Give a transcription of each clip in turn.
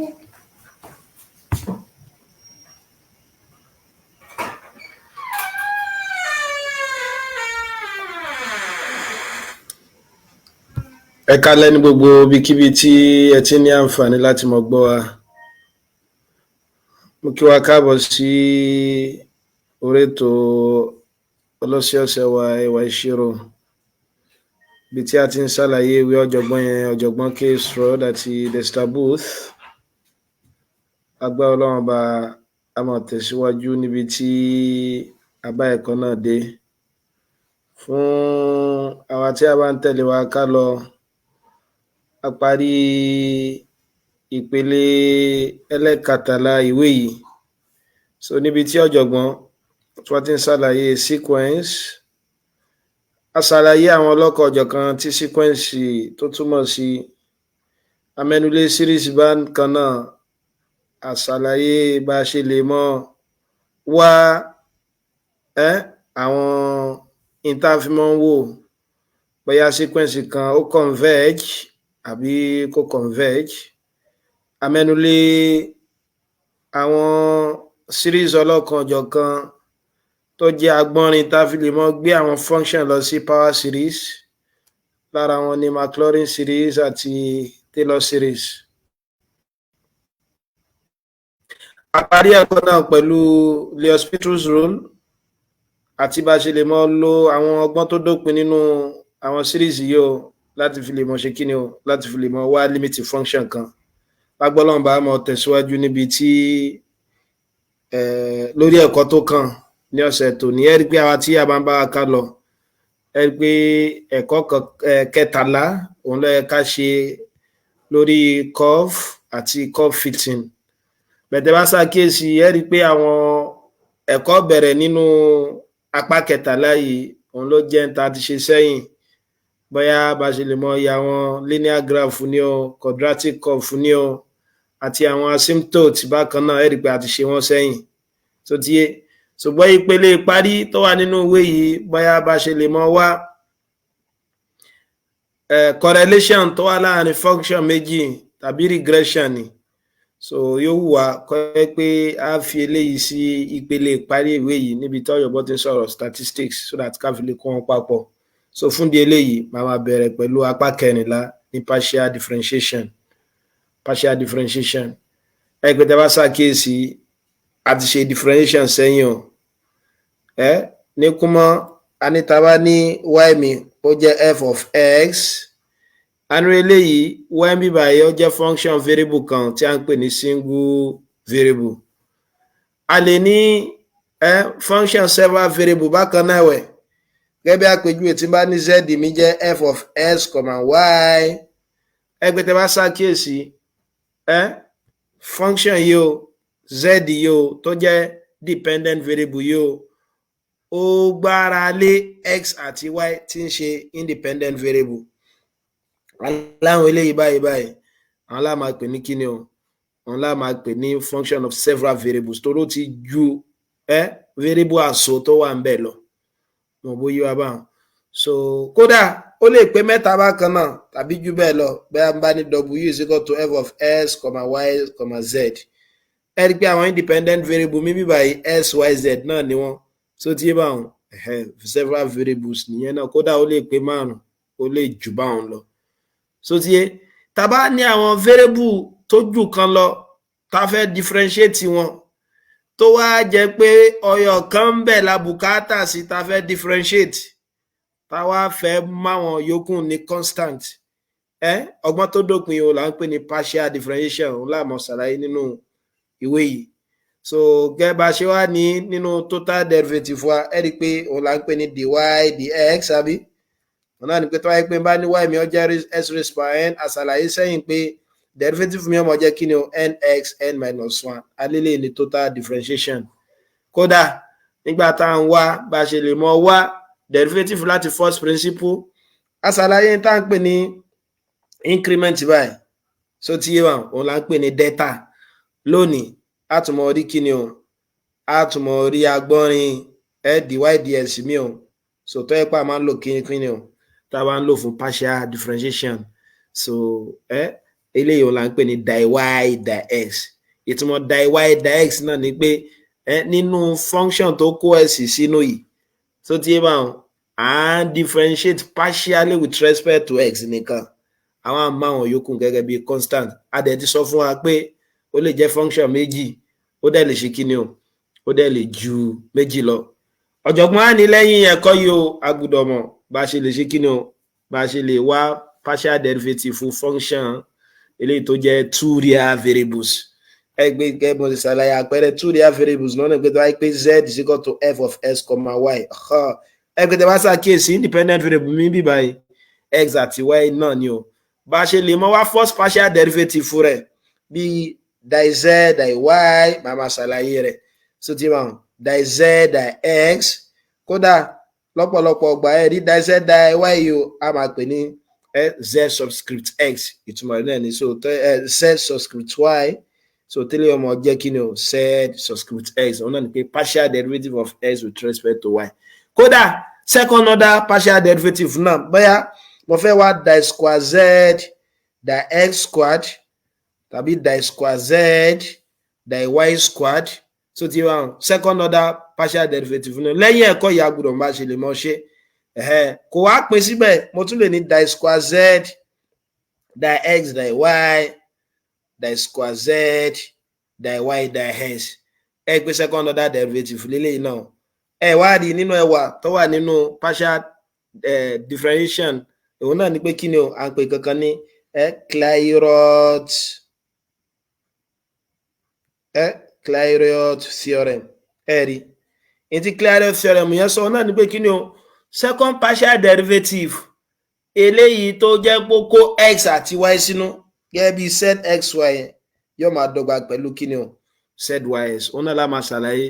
Ẹ kálẹ́ ní gbogbo ibikíbi tí ẹ ti ní àǹfààní láti mọ̀ gbọ́ wa. Mo kí wa káàbọ̀ sí orí ètò ọlọ́sẹ̀ọ̀sẹ̀ wa ìwà ìṣirò, ibi tí a ti ń ṣàlàyé ìwé ọ̀jọ̀gbọ́n K. Stroud àti Dexter Booth. Agbára Ọlọ́run bá a máa tẹ̀síwájú níbi tí a bá ẹ̀kọ́ náà dé. Fún àwa tí a bá ń tẹ̀lé wa ká lọ, a parí ìpele ẹlẹ́kàtàlá ìwé yìí. So níbi tí ọ̀jọ̀gbọ́n tí wọ́n ti ń ṣàlàyé sequence, a ṣàlàyé àwọn ọlọ́kọ̀ ọ̀jọ̀kan tí sequence tó túmọ̀ sí. Amẹ́nulé series bákan náà, a ṣàlàyé bá a ṣe lè mọ̀ wá àwọn ìtàfimọ́ wò bóyá sequence kan ó converge àbí kò converge. Amẹ́nulé àwọn series ọlọ́kan ọ̀jọ̀kan tó jẹ́ agbọ́nrin tá fi lè mọ̀ gbé àwọn function lọ sí power series. Lára wọn ni Maclaurin series àti Taylor series. A parí ẹ̀kọ́ náà pẹ̀lú Lio's-Petrus rule àti bá ṣe lè mọ̀ lo àwọn ọgbọ́n tó dópin nínú àwọn series yìí o láti fi lè mọ̀ ṣe kíni o láti fi lè mọ̀ wá limit function kan. Lágbọ́lọ́n bá mọ̀ tẹ̀síwájú níbi tí lórí ẹ̀kọ́ tó kàn ní ọ̀sẹ̀ tó ní. Ẹ rí pé àwa tí a bá ń bá wa ká lọ, ẹ rí pé ẹ̀kọ́ kẹtàlá òun ló yẹ ká ṣe lórí curve àti curve fitting. Bẹ̀tẹ̀ bá ṣàkíyèsí, ẹ rí pé àwọn ẹ̀kọ́ bẹ̀rẹ̀ nínú apá kẹtàlá yìí òun ló jẹ́ ń ta ti ṣe sẹ́yìn. Bóyá bá ṣe lè mọ̀ iye àwọn linear graph ní o, quadratic curve ní o, àti àwọn asymptotes bákan náà, ẹ rí pé a ti ṣe wọ́n sẹ́yìn. So tiye, ṣùgbọ́n ìpele ìparí tó wà nínú ìwé yìí, bóyá bá ṣe lè mọ̀ wá correlation tó wà láàrin function méjì tàbí regression ni. So yóò wà kọ́ pé a fi eléyìí sí ìpele ìparí ìwé yìí níbi tí ọ̀jọ̀gbọ́n ti ń sọ̀rọ̀ statistics, so that ká fi lè kó wọn papọ̀. So fún di eléyìí, màá bẹ̀rẹ̀ pẹ̀lú apá kẹrìnlá ní partial differentiation. Partial differentiation. Ẹgbẹ́ tí a bá ṣàkíyèsí, a ti ṣe differentiation sẹ́yìn o. Ní kúmọ́, a ní tá bá ní y mi ó jẹ́ f of x. A ní eléyìí y bí báyìí ó jẹ́ function variable kan tí a ń pè ní single variable. A lè ní function several variable bákan náà wẹ̀. Gẹ́gẹ́ bí àpèjúwe tí bá ní z mi jẹ́ f of x, y. Ẹgbẹ́ tí a bá ṣàkíyèsí, function yìí o, z yìí o tó jẹ́ dependent variable yìí o, ó gbára lé x àti y tí ń ṣe independent variable. Láwọn eléyìí báyìí àwọn la máa pè ní kíni o, àwọn la máa pè ní function of several variables tó ló ti ju variable àṣọ tó wà ń bẹ̀ lọ. Mo bó yí wa báwọn. So kódà ó lè pé mẹ́ta bákan náà tàbí jù bẹ́ẹ̀ lọ. Bẹ́ẹ̀ bá ní w is equal to f of s, y, z. Ẹ rí pé àwọn independent variable mi bí báyìí s, y, z náà ni wọ́n. So tí yé báwọn several variables nìyẹn náà, kódà ó lè pé márùn, ó lè jù báwọn lọ. So tí yé, tá bá ní àwọn variable tó jù kan lọ, tá fẹ́ differentiate wọn, tó wá jẹ́ pé ọyọ kan ń bẹ la bùkátà sí tá fẹ́ differentiate, tá wá fẹ́ máwọn yòókù ní constant. Ọgbọ́n tó dópin o là ń pè ní partial differentiation, òun la mọ̀ ṣàlàyé nínú ìwé yìí. So gẹ́gẹ́ bá ṣe wá ní nínú total derivative wa, ẹ rí pé òun là ń pè ní dy dx àbí. Òun náà ni pé tó wáyé pé bá ní y mi ó jẹ́ s raised by n, a ṣàlàyé sẹ́yìn pé derivative mi ó mọ̀ jẹ́ kí ni o, nx n minus 1. Alélè ní total differentiation. Kódà nígbà tá à ń wá bá ṣe lè mọ̀ wá derivative láti first principle, a ṣàlàyé tá à ń pè ní increment báyìí. So tí yé wọn, òun là ń pè ní delta. Lónìí a tún mọ̀ rí kíni o, a tún mọ̀ rí agbọ́nrin dy dx mi o. So tó yẹ pé a máa ń lò kíni o, tá a bá ń lò fún partial differentiation. So eléyìí ó là ń pè ní dy dx. Ìtumọ̀ dy dx náà ni pé nínú function tó kó s sínú yìí tó ti yé báwọn à ń differentiate partially with respect to x nìkan àwọn àmọ́ àwọn yòókù gẹ́gẹ́ bí constant. A dẹ̀ ti sọ fún wa pé ó lè jẹ́ function méjì ó dẹ̀ lè ṣe kíni o ó dẹ̀ lè ju méjì lọ. Ọ̀jọ̀gbọ́n á ní lẹ́yìn ẹ̀kọ́ yìí o a gbọ́dọ̀ mọ̀ bá a ṣe lè ṣe kíni o bá a ṣe lè wá partial derivative fún function eléyìí tó jẹ́ two real variables. Ẹgbẹ́ gẹ́gẹ́ bó ṣe ṣàlàyé àpẹẹrẹ two real variables lọ́nà pé tó wáyé pé z is equal to f of s comma y. Ẹgbẹ́ tẹ́ bá ṣàkíyèsí independent variable mi bí báyìí x àti y náà ni o. Bá a ṣe lè mọ wá first partial derivative fún rẹ̀ bí dy z dy y màá máa ṣàlàyé rẹ̀ so ti máa dy z dy x kódà lọ́pọ̀lọpọ̀ ọgbà ẹ̀ rí dy z dy y yìí o a máa pè ní z subscript x ìtumọ̀ rẹ̀ náà ni so z subscript y so tẹ́lẹ̀ ọmọ jẹ́ kí ni o z subscript x òun náà ni pé partial derivative of x with respect to y. Kódà second order partial derivative náà bóyá mo fẹ́ wá dy square z dy x squared tàbí dy square z dy y squared so ti wá second order partial derivative náà lẹ́yìn ẹ̀kọ́ ìyá gbọ́dọ̀ bá ṣe lè mọ̀ ṣe kò wá pín síbẹ̀ mo tún lè ní dy square z dy x dy y dy square z dy y dy x ẹ pé second order derivative lélẹ́yìn náà ẹ wá rí nínú ẹwà tó wà nínú partial differentiation òun náà ni pé kí ni o à ń pè kankan ní Clairaut theorem ẹ rí ètí Clairaut theorem yẹn sọ náà ni pé kí ni o second partial derivative eléyìí tó jẹ́ pé kó x àti y sínú gẹ́gẹ́ bí zxy yẹn yóò máa dọ́gba pẹ̀lú kí ni o zys òun náà la máa ṣàlàyé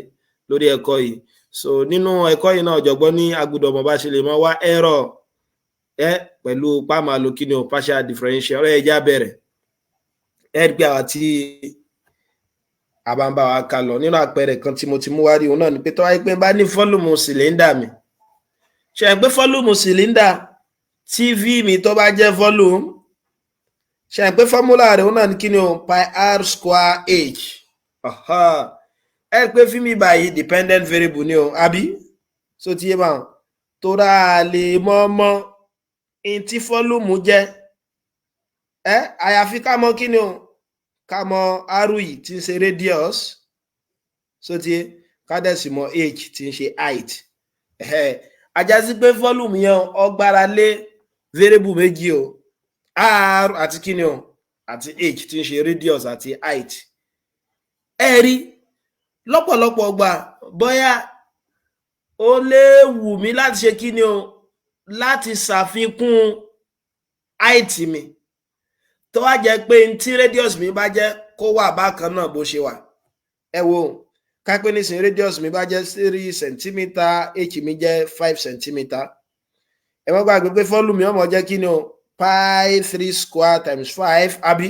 lórí ẹ̀kọ́ yìí. So nínú ẹ̀kọ́ yìí náà ọ̀jọ̀gbọ́n ní agbọ́dọ̀ mọ̀ bá ṣe lè mọ̀ wá error pẹ̀lú pàmò lo kí ni o partial differentiation ọ̀rẹ́ ẹja bẹ̀rẹ̀ gbé àwọn tí àbámbá wa kà lọ nínú àpẹẹrẹ kan tí mo ti mú wá rí òun náà ni pé tó wáyé pé bá ní fọ́lùmù cylinder mi ṣe é pé fọ́lùmù cylinder tv mi tó bá jẹ́ volume ṣe é pé fọ́múlà rẹ̀ òun náà ni kí ni o pi r square h ẹ pé fíìmì báyìí dependent variable ni o àbí so ti yé báwọn tó rà lè mọ́ in tí fọ́lùmù jẹ́ àyàfi ká mọ̀ kí ni o ká mọ̀ r yìí tí ń ṣe radius so ti yé ká dẹ̀ sì mọ̀ h tí ń ṣe height àjásí pé fọ́lùmù yẹn ó gbára lé variable méjì o r àti kí ni o àti h tí ń ṣe radius àti height ẹ rí lọ́pọ̀lọpọ̀ gbà bóyá ó lè wù mí láti ṣe kí ni o láti ṣàfikún height mi tó wá jẹ́ pé tí radius mi bá jẹ́ kó wà bákan náà bó ṣe wà ẹ wo ká pé nísìnyí radius mi bá jẹ́ 3 cm h mi jẹ́ 5 cm ẹ má gbàgbé pé fọ́lùmù mi ọmọ jẹ́ kí ni o pi 3 square times 5 àbí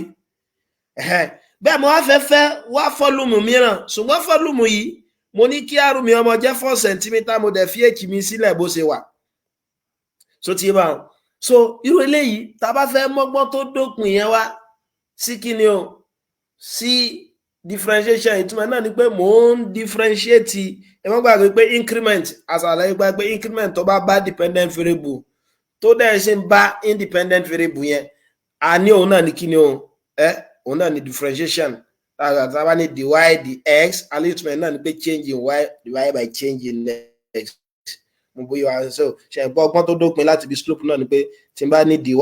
bẹ́ẹ̀ mo wá fẹ́ wá fọ́lùmù mìíràn ṣùgbọ́n fọ́lùmù yìí mo ní kí r mi ọmọ jẹ́ 4 cm mo dẹ̀ fi h mi sílẹ̀ bó ṣe wà so ti bá wọn so irú eléyìí tá bá fẹ́ mọ́gbọ́n tó dópin yẹn wá sí kí ni o sí differentiation ìtumọ̀ náà ni pé mò ń differentiate ẹ má gbàgbé pé increment àṣàlàyé gbà pé increment tó bá dependent variable tó dẹ̀ ṣe ń bá independent variable yẹn a ní òun náà ní kí ni o òun náà ní differentiation tàbá ní dy dx alítùmọ̀ náà ní pé change in y divided by change in x mo bóyá wa so ṣe gbọ́ ọgbọ́n tó dópin láti bí slope náà ni pé tí n bá ní dy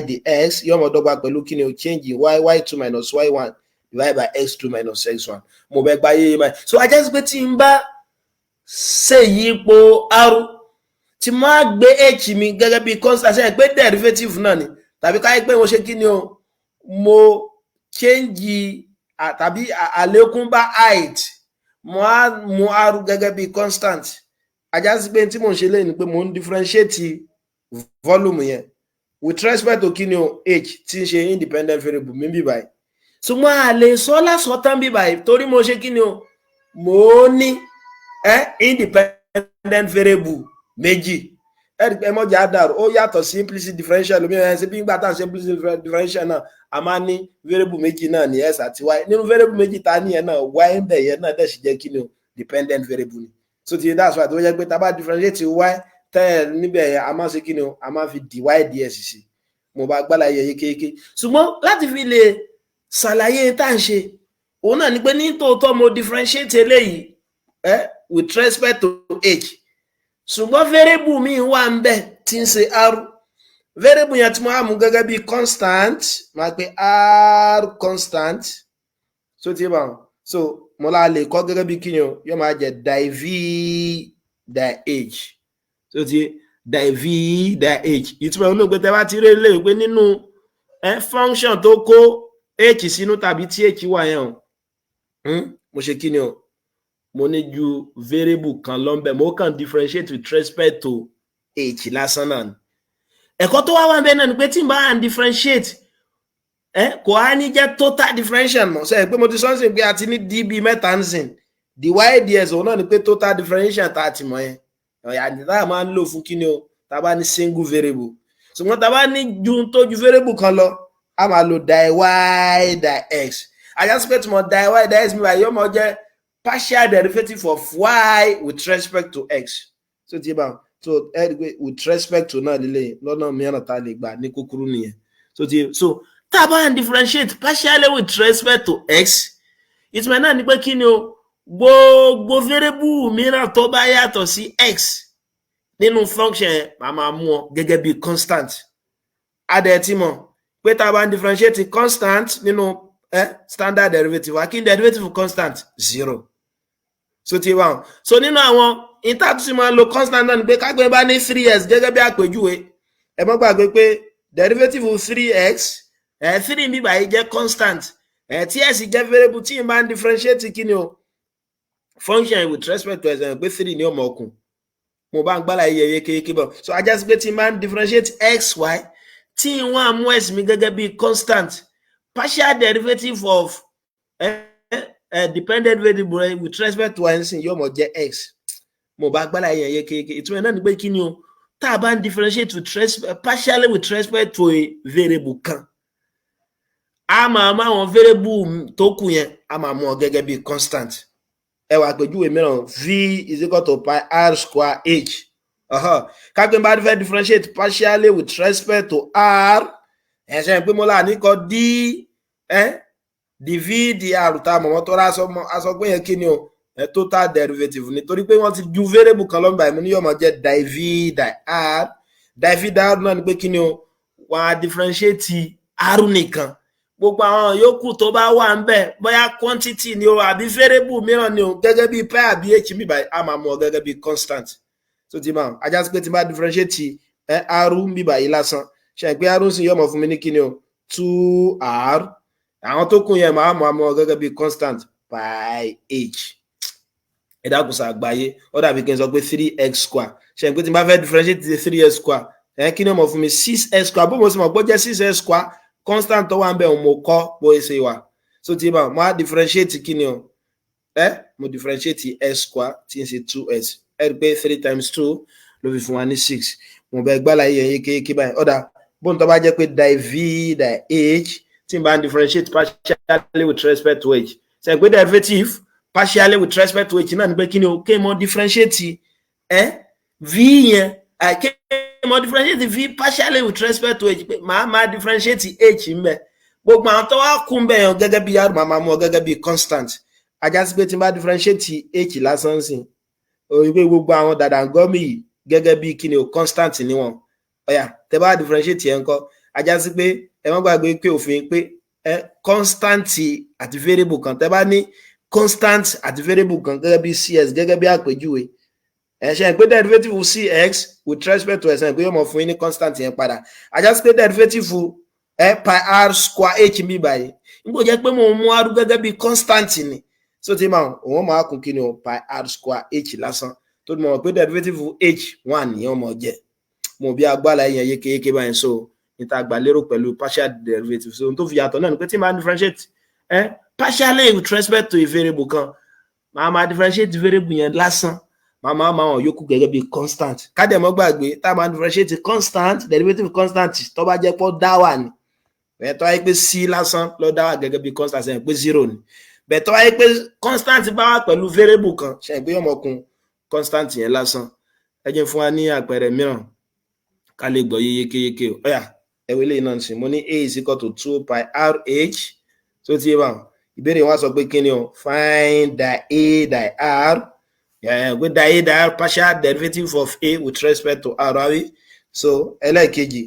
dx yóò mọ̀ dọ́gba pẹ̀lú kí ni o change in y2 minus y1 divided by x2 minus x1 mo bẹ gbáyé yé báyìí so ajá sí pé tí n bá ṣe yípo r tí mo á gbé h mi gẹ́gẹ́ bí constant ṣe pé derivative náà ni tàbí káyé pé mo ṣe kí ni o mo change tàbí àlékún bá height mo á mú r gẹ́gẹ́ bí constant ajá sí pé tí mo ń ṣe lẹ́yìn ni pé mo ń differentiate volume yẹn with respect to kí ni o h tí ń ṣe independent variable mi bí báyìí ṣùgbọ́n a lè sọ lásán tán bí báyìí torí mo ṣe kí ni o mo ní independent variable méjì ẹ mọ́ jà dàrú ó yàtọ̀ sí implicit differential lómi ẹ̀ ṣe bí nígbà tá à ń ṣe implicit differential náà a máa ní variable méjì náà ní x àti y nínú variable méjì tá a ní yẹn náà y ń bẹ̀ yẹn náà dẹ̀ sì jẹ́ kí ni o dependent variable ni so ti that's why tó jẹ́ pé tá a bá differentiate y tẹ́ níbẹ̀ yẹn a máa ṣe kí ni o a máa fi dy ds sí mo bá gbálà yẹ yékéyéké ṣùgbọ́n láti fi lè ṣàlàyé tá à ń ṣe òun náà ni pé ní tòótọ́ mo differentiate eléyìí with respect to h ṣùgbọ́n variable mi wà ń bẹ̀ tí ń ṣe r variable yẹn tí mo á mú gẹ́gẹ́ bí constant máa pe r constant so ti bá wọn so mo la lè kọ́ gẹ́gẹ́ bí kíni o yóò máa jẹ́ div dy h so ti div dy h ìtumọ̀ olóògbé tẹ́ bá ti rí lè pé nínú function tó kó h sínú tàbí tí h wà yẹn o mo ṣe kíni o mo ní ju variable kan lọ́nbẹ̀ mo kàn differentiate with respect to h lásán náà ni ẹ̀kọ́ tó wá wà bẹ́ẹ̀ náà ni pé tí n bá ń differentiate kò á ní jẹ́ total differential mọ̀ sẹ́yìn pé mo ti sọ́nsìn pé a ti ní db mẹ́ta ń sìn dy ds òun náà ni pé total differential tá a ti mọ̀ yẹn ọ̀yà ní tá a máa ń lò fún kíni o tá a bá ní single variable ṣùgbọ́n tá a bá ní ju tó ju variable kan lọ a máa lo dy dx àjàsípẹ́ tí mo dy dx mi báyìí yóò mọ̀ jẹ́ partial derivative of y with respect to x so ti bá so with respect to náà lílé lọ́nà mìíràn tá a lè gbà ní kúkúrú nìyẹn so tá a bá ń differentiate partially with respect to x ìtumọ̀ náà ni pé kí ni o gbogbo variable mìíràn tó bá yàtọ̀ sí x nínú function yẹn màá máa mú ọ gẹ́gẹ́ bí constant adẹ̀tí mọ̀ pé tá a bá ń differentiate constant nínú standard derivative wá kí n derivative constant 0 so ti wá so nínú àwọn ìtàtúnṣe máa lo constant náà ni pé kágbé bá ní 3x gẹ́gẹ́ bí àpèjúwe ẹ má gbàgbé pé derivative 3x 3 mi báyìí jẹ́ constant tí x jẹ́ variable tí n bá ń differentiate kí ni o function with respect to x pé 3 ni ó mọ̀ ọkùn mo bá ń gbálà iye yékéyéké bọ̀ so ajá sí pé tí n bá ń differentiate xy tí n wá mú x mi gẹ́gẹ́ bí constant partial derivative of dependent variable with respect to y yóò mọ̀ jẹ́ x mo bá gbálà iye yékéyéké ìtumọ̀ náà ni pé kí ni o tá a bá ń differentiate partially with respect to a variable kan a máa mú àwọn variable tó kù yẹn a máa mú ọ gẹ́gẹ́ bí constant ẹ wá àpèjúwe mìíràn v is equal to pi r square h kápẹ́ bá fẹ́ differentiate partially with respect to r ẹ̀ṣẹ̀ pé mo là ní kọ́ dv dr tá a mọ̀ wọ́n tó rà aṣọ pé yẹn kí ni o total derivative nítorí pé wọ́n ti ju variable kan lọ́nà báyìí mo ní yóò máa jẹ́ div dr náà ni pé kí ni o wọ́n á differentiate r nìkan gbogbo àwọn yòókù tó bá wà ń bẹ̀ bóyá quantity ni o àbí variable mìíràn ni o gẹ́gẹ́ bí pi àbí h mi báyìí a máa mú ọ gẹ́gẹ́ bí constant so ti máa ajá sí pé tí bá differentiate r mi báyìí lásán ṣe pé r sì yóò mọ̀ fún mi ní kí ni o 2r àwọn tó kù yẹn máa mú ọ gẹ́gẹ́ bí constant pi h ẹ̀dàkùnsà àgbáyé ó dàbí kí n sọ pé 3x square ṣe pé tí bá fẹ́ differentiate 3x square kí ni ó mọ̀ fún mi 6x square bó mo sì mọ̀ pé ó jẹ́ 6x square constant tó wà ń bẹ̀ òun mo kọ́ bó ṣe wà so ti bá mo á differentiate kí ni o mo differentiate s square tí ń ṣe 2s ẹ rí pé 3 times 2 ló fi fún wa ní 6 mo bẹ gbálà yẹn yékéyéké báyìí ọ̀dà bóun tó bá jẹ́ pé div dy h tí n bá ń differentiate partially with respect to h ṣe pé derivative partially with respect to h náà ni pé kí ni o kí mo differentiate v yẹn kí mo differentiate v partially with respect to h pé máa differentiate h mbẹ gbogbo àwọn tó wá kún bẹ yẹn gẹ́gẹ́ bí r máa mú ọ gẹ́gẹ́ bí constant ajá sí pé tí n bá differentiate h lásán sí òyìnbó gbogbo àwọn dàdàngọ́mì yìí gẹ́gẹ́ bí kí ni o constant ni wọn ọ̀yà tẹ́ bá differentiate yẹn kọ́ ajá sí pé ẹ má gbàgbé pé òfin pé constant àti variable kan tẹ́ bá ní constant àti variable kan gẹ́gẹ́ bí cs gẹ́gẹ́ bí àpèjúwe ṣe pé derivative cx with respect to ẹ̀sán pé yóò mọ̀ fún yín ní constant yẹn padà ajá sí pé derivative pi r square h mi báyìí nígbò jẹ́ pé mo mú r gẹ́gẹ́ bí constant ni so ti máa òun máa kún kí ni o pi r square h lásán tó mọ̀ pé derivative h 1 nìyẹn mọ̀ jẹ́ mo bí agbára yẹn yékéyéké báyìí so níta gbà lérò pẹ̀lú partial derivative so tó fi yàtọ̀ náà ni pé tí máa differentiate partially with respect to a variable kan máa differentiate variable yẹn lásán màmá àwọn yòókù gẹ́gẹ́ bí constant ká dẹ̀ mọ́ gbàgbé tá a máa differentiate constant derivative constant tó bá jẹ́ pọ́ dá wà ní bẹ́ẹ̀ tó wáyé pé c lásán ló dá wà gẹ́gẹ́ bí constant ṣe pé 0 ni bẹ́ẹ̀ tó wáyé pé constant bá wà pẹ̀lú variable kan ṣe pé yọmọkun constant yẹn lásán ẹ jẹ́ fún wa ní àpẹẹrẹ mìíràn ká lè gbọ́ yékéyéké ó yá ẹwẹ́ lè náà sí mo ní a is equal to 2 pi rh tó ti yé bá ìbéèrè wọn sọ pé kí ni o find the a the r with the a the r partial derivative of a with respect to r right? So ẹlẹ́ẹ̀kejì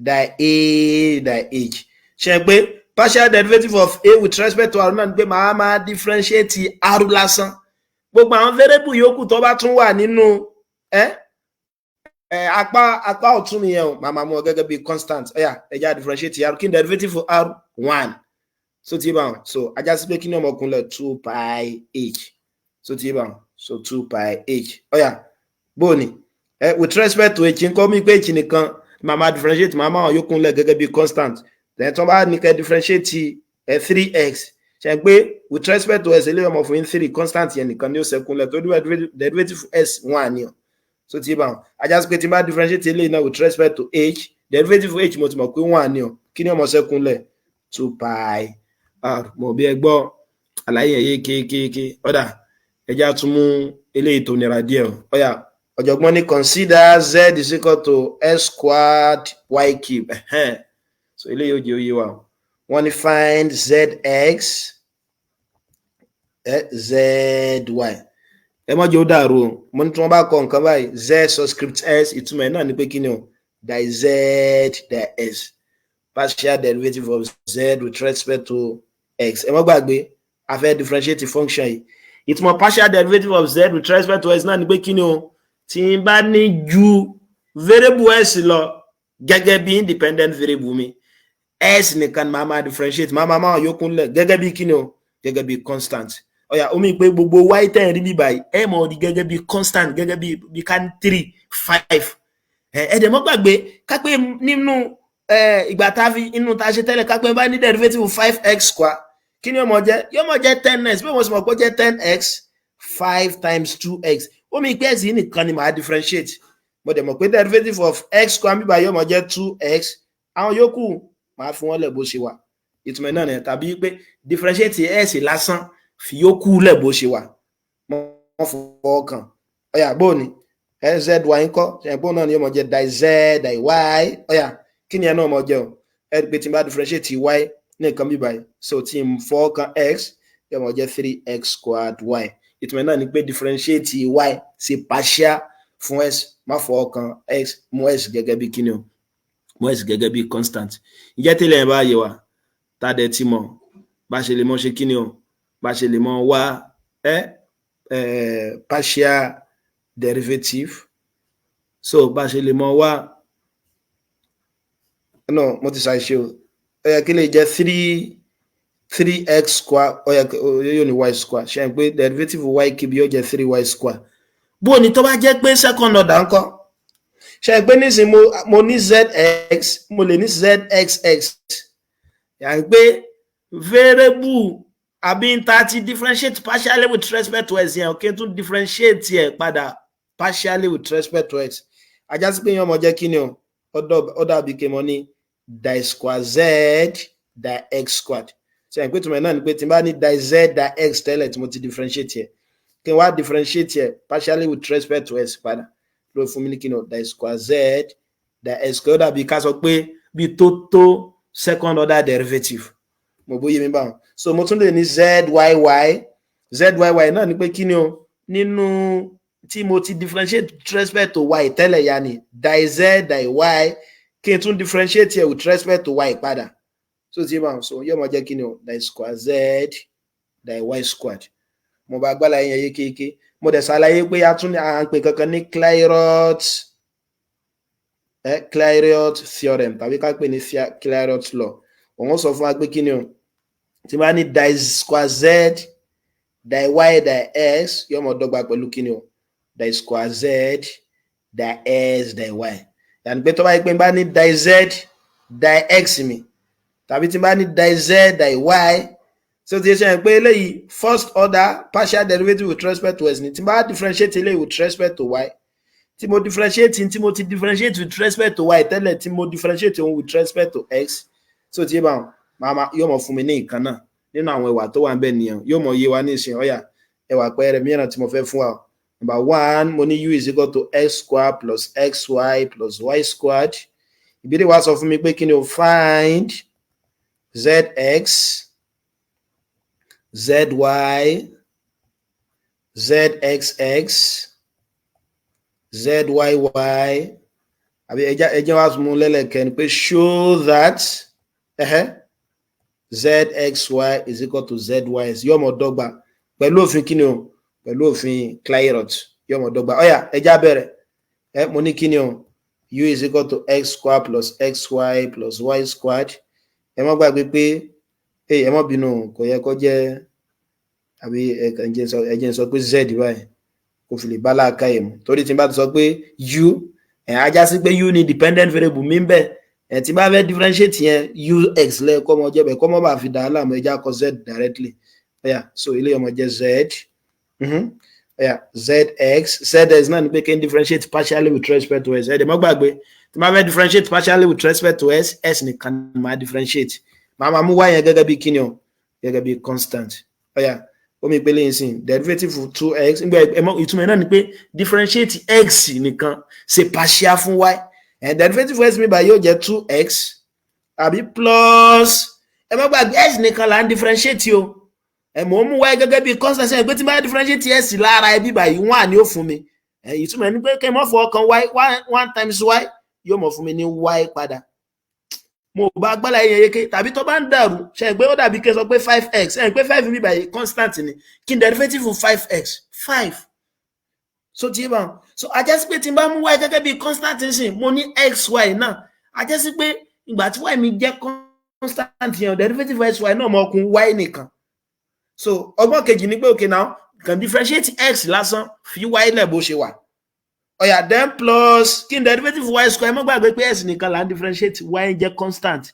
the a the h ṣe pé partial derivative of a with respect to r náà ni pé màá máa differentiate r lásán gbogbo àwọn variable yòókù tó bá tún wà nínú apá ọ̀tún nìyẹn o màá máa mú ọ gẹ́gẹ́ bí constant ẹja differentiate r kí ni derivative for r 1 so ti bá wọn so ajá sí pé kí ni ọmọkùnrin 2 pi h so ti bá wọn so 2 pi h bóòní with respect to h nǹkan mi pé h nìkan màá máa differentiate màá máa yókùn lẹ̀ gẹ́gẹ́ bí constant then tó bá ní kẹ́ differentiate 3x ṣe pé with respect to s eléyìí ọmọ fún 3 constant yẹn nìkan ni ó ṣẹ́kùn lẹ̀ tó derivative s 1 ni ọ so ti bá wọn ajá sí pé tí bá differentiate eléyìí náà with respect to h derivative for h mo ti mọ̀ pé 1 ni ọ kí ni ọmọ ṣẹ́kùn lẹ̀ 2 pi r mo bí ẹ gbọ́ àlàyé ẹ̀yẹ kéékèèké ọ̀dà ẹja tún mú eléyìí tó nira díẹ̀ ọ̀yà ọ̀jọ̀gbọ́n ní consider z is equal to s squared y cube so eléyìí ó jẹ́ oyé wa wọ́n ní find zx zy ẹ mọ́ jẹ́ ó dàrú o mo ní tí wọ́n bá kọ nǹkan báyìí z subscript s ìtumọ̀ ẹ̀ náà ní pé kí ni o die z die s partial derivative of z with respect to x ẹ mọ́ gbàgbé a fẹ́ differentiate function yìí ìtumọ̀ partial derivative of z with respect to x náà ni pé kí ni o tí n bá ní ju variable s lọ gẹ́gẹ́ bí independent variable mi s nìkan máa máa differentiate máa yókùn lẹ̀ gẹ́gẹ́ bí kí ni o gẹ́gẹ́ bí constant ọ̀yà omi pé gbogbo y ten rí bí báyìí ẹ mọ̀ di gẹ́gẹ́ bí constant gẹ́gẹ́ bí kan 3 5 ẹ̀ẹ́dẹ̀ mọ́ gbàgbé kápẹ́ nínú ìgbà tá a fi inú ta ṣe tẹ́lẹ̀ kápẹ́ bá ní derivative 5x square kí ni yóò mọ̀ jẹ́ 10x bí wọ́n sì mọ̀ pé ó jẹ́ 10x 5 times 2x ó mi pé ẹ̀sìn nìkan ni màá differentiate mo dẹ̀ mọ̀ pé derivative of x square bíbá yóò mọ̀ jẹ́ 2x àwọn yòókù màá fi wọ́n lẹ̀ bó ṣe wà ìtumọ̀ náà nìyẹn tàbí pé differentiate s lásán fi yòókù lẹ̀ bó ṣe wà wọ́n fọwọ́ kàn ọ̀yà bóòní zy ńkọ́ ṣẹ̀pọ̀ náà ni yóò mọ̀ jẹ́ die z die y ọ̀yà kí ni ẹ náà mọ̀ jẹ́ o ẹ pé tí n bá differentiate y ní nǹkan bíbá yìí so tí n fọwọ́ kan x yóò mọ̀ jẹ́ 3x squared y ìtumọ̀ náà ni pé differentiate y sí partial fún s má fọwọ́ kan x mú s gẹ́gẹ́ bí kíni o mú s gẹ́gẹ́ bí constant ìjẹ́ tẹ́lẹ̀ ẹ̀ bá yẹ wa tá a dẹ̀ ti mọ̀ bá ṣe lè mọ̀ ṣe kíni o bá ṣe lè mọ̀ wá partial derivative so bá ṣe lè mọ̀ wá no mo ti ṣàìṣe o ó yẹ kí lè jẹ́ 3x square ó yẹ ní y square ṣe pé derivative y cube yóò jẹ́ 3y square bó ní tó bá jẹ́ pé second order ńkọ́ ṣe pé nísìn mo ní zx mo lè ní zxx yà pé variable àbí n ta ti differentiate partially with respect to x yẹn okay tún differentiate yẹ padà partially with respect to x ajá sí pé yẹn ọmọ jẹ́ kí ni o ó dàbí kí mo ní die square z die x squared ṣe pé tùmọ̀ náà ni pé tí n bá ní die z die x tẹ́lẹ̀ tí mo ti differentiate yẹ kí n wá differentiate yẹ partially with respect to x padà ló fún mi ní kí ni o die square z die x squared ó dàbí ká sọ pé bí tó second order derivative mo bóyá mi báwọn so mo tún lè ní zyy náà ni pé kí ni o nínú tí mo ti differentiate with respect to y tẹ́lẹ̀ ya ni die z die y kí n tún differentiate here with respect to y padà so tí ma so yóò máa jẹ́ kí ni o die square z die y squared mo bá gbá láyé yẹ kéèké mo dẹ̀ ṣàlàyé pé a tún ní à ń pè kankan ní Clairaut theorem tàbí ká pè ní Clairaut law òun sọ fún wa pé kí ni o tí máa ní die square z die y die x yóò máa dọ́gba pẹ̀lú kí ni o die square z die s die y yàní pé tó bá yẹ pé bá ní die z die x mi tàbí tí bá ní die z die y so ti ṣe pé eléyìí first order partial derivative with respect to s ni tí bá differentiate eléyìí with respect to y tí mo differentiate tí mo ti differentiate with respect to y tẹ́lẹ̀ tí mo differentiate òun with respect to x so ti bá mama yóò mọ̀ fún mi ní nǹkan náà nínú àwọn ẹwà tó wà ń bẹ nìyẹn yóò mọ̀ yé wa ní ìsìn ọ̀yà ẹwà pẹ́ẹ́rẹ́ mìíràn tí mo fẹ́ fún wa number 1 mo ní u is equal to x squared plus xy plus y squared ìbéèrè wa sọ fún mi pé kí ni o find zx zy zxx zyy àbí ẹjẹ́ wa mú lẹ́lẹ̀kẹ́ ni pé show that zxy is equal to zy yóò mọ̀ dọ́gba pẹ̀lú òfin kí ni o pẹ̀lú òfin Clairaut yóò mọ̀ dọ́gba ọ̀yà ẹjá bẹ̀rẹ̀ mo ní kí ni o u is equal to x squared plus xy plus y squared ẹ má gbàgbé pé ẹ má bínú kò yẹ kó jẹ́ àbí ẹjẹ́ sọ pé z báyìí kò fi lè bá láàká yìí mu torí tí n bá ti sọ pé u ajá sí pé u ní dependent variable mi ń bẹ tí bá fẹ́ differentiate yẹn ux lẹ́ẹ̀kọ́ ọmọ jẹ́ bẹ̀ kọ́ mọ́ bá fi dà á láàmú ẹjá kọ z directly so ilé ọmọ jẹ́ z zx náà ni pé kí n differentiate partially with respect to s ẹ̀dẹ̀ mọ́ gbàgbé tí bá fẹ́ differentiate partially with respect to s nìkan ni máa differentiate máa mú y yẹn gẹ́gẹ́ bí kíni o gẹ́gẹ́ bí constant omi ìpele yìí sìn derivative of 2x ìtumọ̀ náà ni pé differentiate x nìkan ṣe partial fún y derivative of s mi báyìí yóò jẹ́ 2x àbí plus ẹ má gbàgbé s nìkan là ń differentiate o mo mú y gẹ́gẹ́ bí constant ṣe pé tí bá differentiate s lára ẹbí báyìí 1 ni ó fún mi ìtumọ̀ ní pé kí n mọ́ fọ ọkàn y 1 times y yóò mọ̀ fún mi ní y padà mo bá gbọ́lá yẹn yéké tàbí tó bá ń dàrú ṣe pé ó dàbí kí n sọ pé 5x ẹ̀ pé 5 mi báyìí constant ni kí n derivative fún 5x 5 so tí bá so a jẹ́ sí pé tí n bá mú y gẹ́gẹ́ bí constant sìn mo ní xy náà a jẹ́ sí pé ìgbà tí y mi jẹ́ constant yẹn derivative xy náà mọ̀ kún y nìkan so ọgbọ́n kejì ni pé òkè náà kàn differentiate x lásán fi y lẹ̀ bó ṣe wà ọ̀yà then plus kí n derivative y square mọ́ gbàgbé pé s nìkan là ń differentiate y jẹ́ constant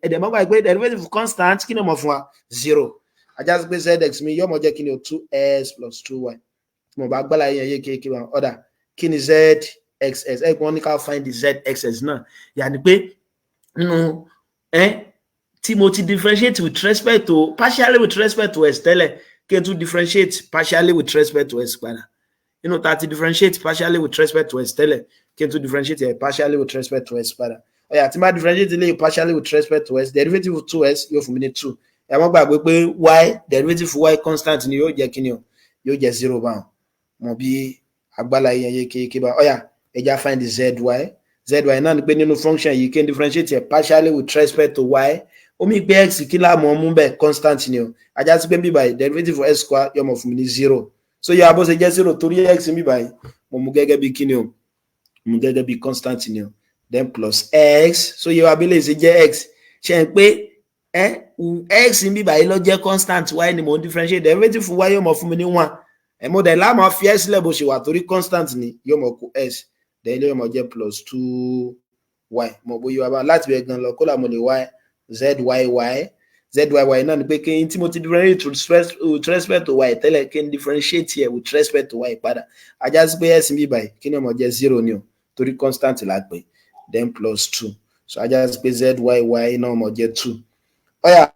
ẹ̀dẹ̀ mọ́ gbàgbé pé derivative constant kí ni mo fún wa 0 ajá sí pé zx mi yóò mọ̀ jẹ́ kí ni o 2s plus 2y mo bá gbọ́lá yẹn yé kéèké wọn ọ̀dà kí ni zxs wọ́n ní ká find the zxs náà yà ni pé nínú tí mo ti differentiate with respect to partially with respect to s tẹ́lẹ̀ kí n tún differentiate partially with respect to s padà tá ti differentiate partially with respect to s tẹ́lẹ̀ kí n tún differentiate partially with respect to s padà ọ̀yà tí máa differentiate lè partially with respect to s derivative of 2s yóò fún mi ní 2 ẹ má gbàgbé pé y derivative y constant ni yóò jẹ́ kí ni o yóò jẹ́ 0 báwọn mọ̀ bí agbára yẹn yé kéèké bá ọ̀yà ẹja find the zy náà ni pé nínú function yìí kí n differentiate partially with respect to y omi pé x kí láàmú ọmú bẹ́ẹ̀ constant ni o ajá sí pé bí báyìí derivative of s square yóò mọ̀ fún mi ní 0 so yà bó ṣe jẹ́ 0 torí x mi báyìí mo mú gẹ́gẹ́ bí kíni o mú gẹ́gẹ́ bí constant ni o then plus x so yẹ wá bí lè ṣe jẹ́ x ṣe ń pé x mi báyìí ló jẹ́ constant y ni mo ń differentiate derivative fún y yóò mọ̀ fún mi ní 1 mo dẹ̀ láàmú fi s lẹ̀ bó ṣe wà torí constant ni yóò mọ̀ kó s then yóò mọ̀ jẹ́ plus 2y mo bó yẹ wá bá láti bẹ̀ gan lọ kó là mo lè y zyy náà ni pé kí n tí mo ti differentiate with respect to y tẹ́lẹ̀ kí n differentiate here with respect to y padà ajá sí pé s mi báyìí kí ni ọmọ jẹ́ 0 ni o torí constant la pè then plus 2 so ajá sí pé zyy náà ọmọ jẹ́ 2 ọ̀yà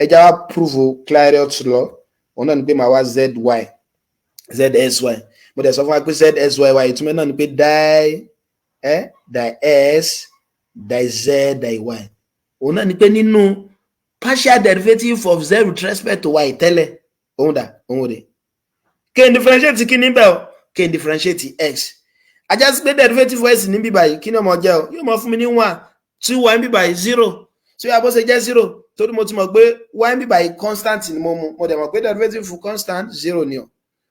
ẹja wá prove Clairaut law òun náà ni pé màá wá zsy mo dẹ̀ sọ fún wa pé zsyy ìtumọ̀ náà ni pé die s die z die y òun náà ni pé nínú partial derivative of z with respect to y tẹ́lẹ̀ òun rẹ̀ kí n differentiate kí ní bẹ́ẹ̀ o kí n differentiate x ajá sí pé derivative of s ní bí báyìí kí ni ọmọ jẹ́ o yóò mọ̀ fún mi ní 1 2y bí báyìí 0 tí ó yà bó ṣe jẹ́ 0 torí mo ti mọ̀ pé y bí báyìí constant ni mo dẹ̀ mọ̀ pé derivative for constant 0 ni o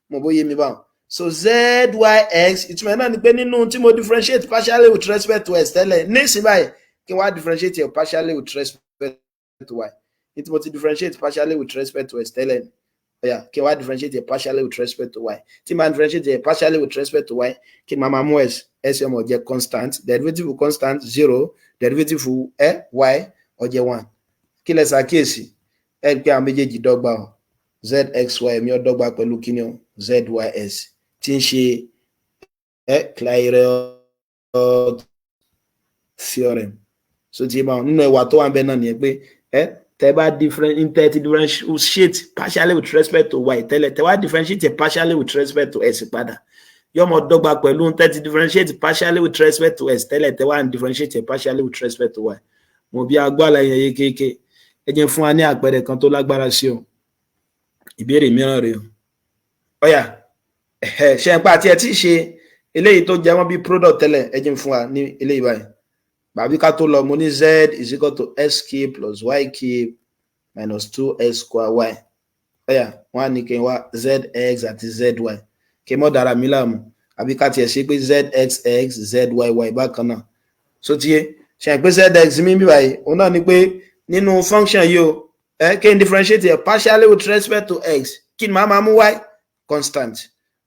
mo bó yé mi báwọn so zyx ìtumọ̀ náà ni pé nínú tí mo differentiate partially with respect to s tẹ́lẹ̀ ní ìsìn báyìí kí n wá differentiate here partially with respect to y ní tí mo ti differentiate partially with respect to s tẹ́lẹ̀ kí n wá differentiate here partially with respect to y tí n bá differentiate here partially with respect to y kí n máa mú s ọmọ jẹ́ constant derivative of constant 0 derivative of y ó jẹ́ 1 kí lẹ ṣàkíyèsí ẹ pé àwọn méjèèjì dọ́gba o zxy mi ó dọ́gba pẹ̀lú kíni o zys tí ń ṣe Clairaut theorem. So tí bá nínú ẹwà tó wà ńbẹ̀ náà nìyẹn pé tẹ́ bá differentiate partially with respect to y tẹ́lẹ̀ tẹ́ wá differentiate partially with respect to s padà yóò mọ dọ́gba pẹ̀lú tẹ́ ti differentiate partially with respect to s tẹ́lẹ̀ tẹ́ wá differentiate partially with respect to y. Mo bí agbára yẹn yékéyéké ẹ jẹ́ fún wa ní àpẹẹrẹ kan tó lágbára sí o. Ìbéèrè mìíràn rèé o. Ó yá ṣe ń pa àti ẹ tí ṣe eléyìí tó jẹ́ wọ́n bí product tẹ́lẹ̀ ẹ jẹ́ fún wa ní eléyìí báyìí. Bàbí ká tó lọ mo ní z is equal to s cube plus y cube minus 2s square y. Ó yá wọ́n á ní kí n wá zx àti zy kí mọ́ dára mi láàmú àbí ká tiẹ̀ ṣe pé zxx zyy bákan náà. So tiye ṣe pé zx mi bí báyìí òun náà ni pé nínú function yìí o kí n differentiate partially with respect to x kí ni màá máa mú y constant.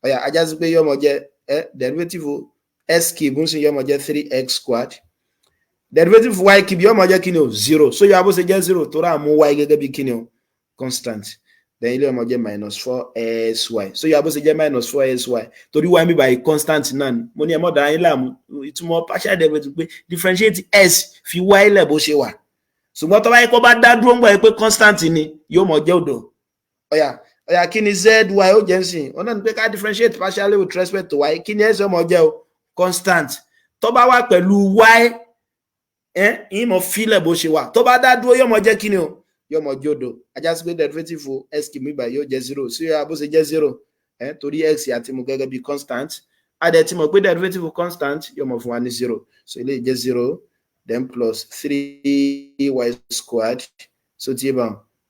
Ó yá ajá sí pé yóò mọ jẹ́ derivative s cube ń sìn yóò mọ jẹ́ 3x squared derivative y cube yóò mọ jẹ́ kí ni o 0 so yóò bó ṣe jẹ́ 0 tó rà mú y gẹ́gẹ́ bí kí ni o constant then ilé ọmọ jẹ́ minus 4sy so yóò bó ṣe jẹ́ minus 4sy torí y mi báyìí constant náà ni mo ní ẹ mọ́ dára yín láàmú ìtumọ̀ partial derivative pé differentiate s fi y lẹ̀ bó ṣe wà ṣùgbọ́n tó bá yẹ kó bá dá dúró ń gbọ́ pé constant ni yóò mọ jẹ́ òdo. Ó yá kí ni zy ó jẹ́ nsìn ọ̀nà ni pé ká differentiate partially with respect to y kí ni s ọmọ jẹ́ o constant tó bá wà pẹ̀lú y ìmọ̀ fílẹ̀ bó ṣe wà tó bá dá dúró yóò mọ jẹ́ kí ni o yóò mọ jẹ́ òdo ajá sí pé derivative s kì í bá yóò jẹ́ 0 sí yóò bó ṣe jẹ́ 0 torí x àti mo gẹ́gẹ́ bí constant adẹ̀ tí mo pé derivative constant yóò mọ fún wa ní 0 so ilé jẹ́ 0 then plus 3y squared so tí bá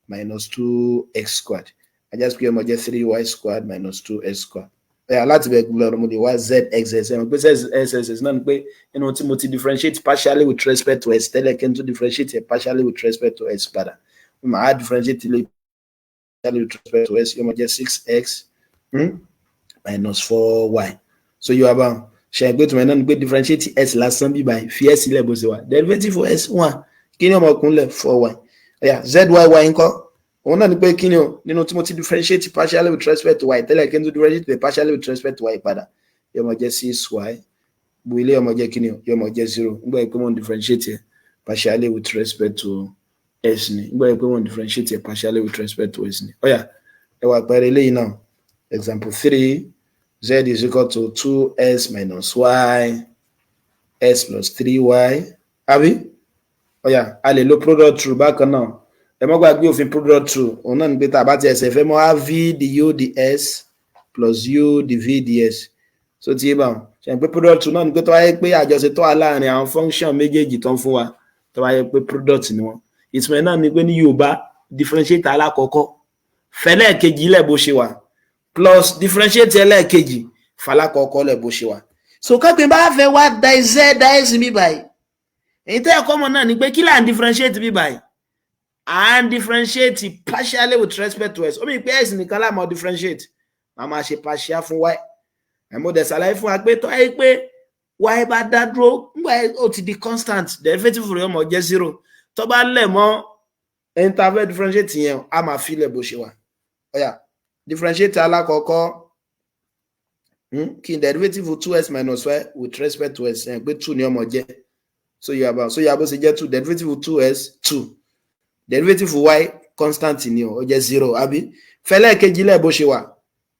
minus 2x squared ajá sí pé yóò mọ jẹ́ 3y squared minus 2x squared. Láti bẹ̀ gbọ́dọ̀ mo lè wá zxs pé zxs náà ni pé inú tí mo ti differentiate partially with respect to s tẹ́lẹ̀ kí n tún differentiate partially with respect to s padà màá differentiate partially with respect to s yóò mọ jẹ́ 6x minus 4y so yóò bá ṣe ẹgbẹ́ tó mọ̀ náà ni pé differentiate s lásán bí báyìí fi s sílẹ̀ bó ṣe wà derivative for s 1 kí ni ọmọkùnrin lẹ̀ 4y zyy ńkọ́ òun náà ni pé kí ni o nínú tí mo ti differentiate partially with respect to y tẹ́lẹ̀ kí n tó differentiate partially with respect to y padà yóò mọ jẹ́ 6y bu ilé ọmọ jẹ́ kí ni o yóò mọ jẹ́ 0 nígbà pé mo differentiate partially with respect to s ni nígbà pé mo differentiate partially with respect to s ni. Ó yá ẹ wá pẹ̀rẹ̀ eléyìí náà example 3 z is equal to 2s minus y s plus 3y àbí ó yá a lè lo product rule bákan náà ẹ mọ́ gbàgbé òfin product rule òun náà ní pé tá a bá ti ẹsẹ̀ fẹ́ mọ́ á v du ds plus u dv ds so tí bá wọn ṣe pé product rule náà ní pé tó wáyé pé àjọṣe tó wà láàrin àwọn function méjèèjì tó ń fún wa tó wáyé pé product ni wọn ìtumọ̀ náà ní pé ní Yorùbá differentiate alákọ̀ọ́kọ́ fẹ́lẹ́ẹ̀kejì lẹ̀ bó ṣe wà plus differentiate ẹlẹ́ẹ̀kejì falákọ̀ọ́kọ́ lẹ̀ bó ṣe wà so kápẹ́ bá fẹ́ wá ds mi báyìí èyí tẹ́ ẹ̀kọ́ mọ̀ náà ní pé kí là ń differentiate bí báyìí and differentiate partially with respect to s. Ó mi pé s nìkan la mọ̀ differentiate. Màá ṣe partial fún y. Mo dẹ̀ ṣàlàyé fún wa pé tó ayé pé y bá dá dúró nígbà ó ti di constant derivative rẹ̀ ó mọ̀ jẹ́ 0. Tó bá lẹ̀ mọ́ interval differentiate yẹn a máa fi lẹ̀ bó ṣe wà. Ó yá differentiate alákọ̀ọ́kọ́ kí n derivative 2s minus y with respect to s pé 2 ni ó mọ̀ jẹ́. So yà bó ṣe jẹ́ 2 derivative 2s 2. Derivative y constant ni ó jẹ́ 0 àbí fẹ́lẹ́ẹ̀kejì lẹ̀ bó ṣe wà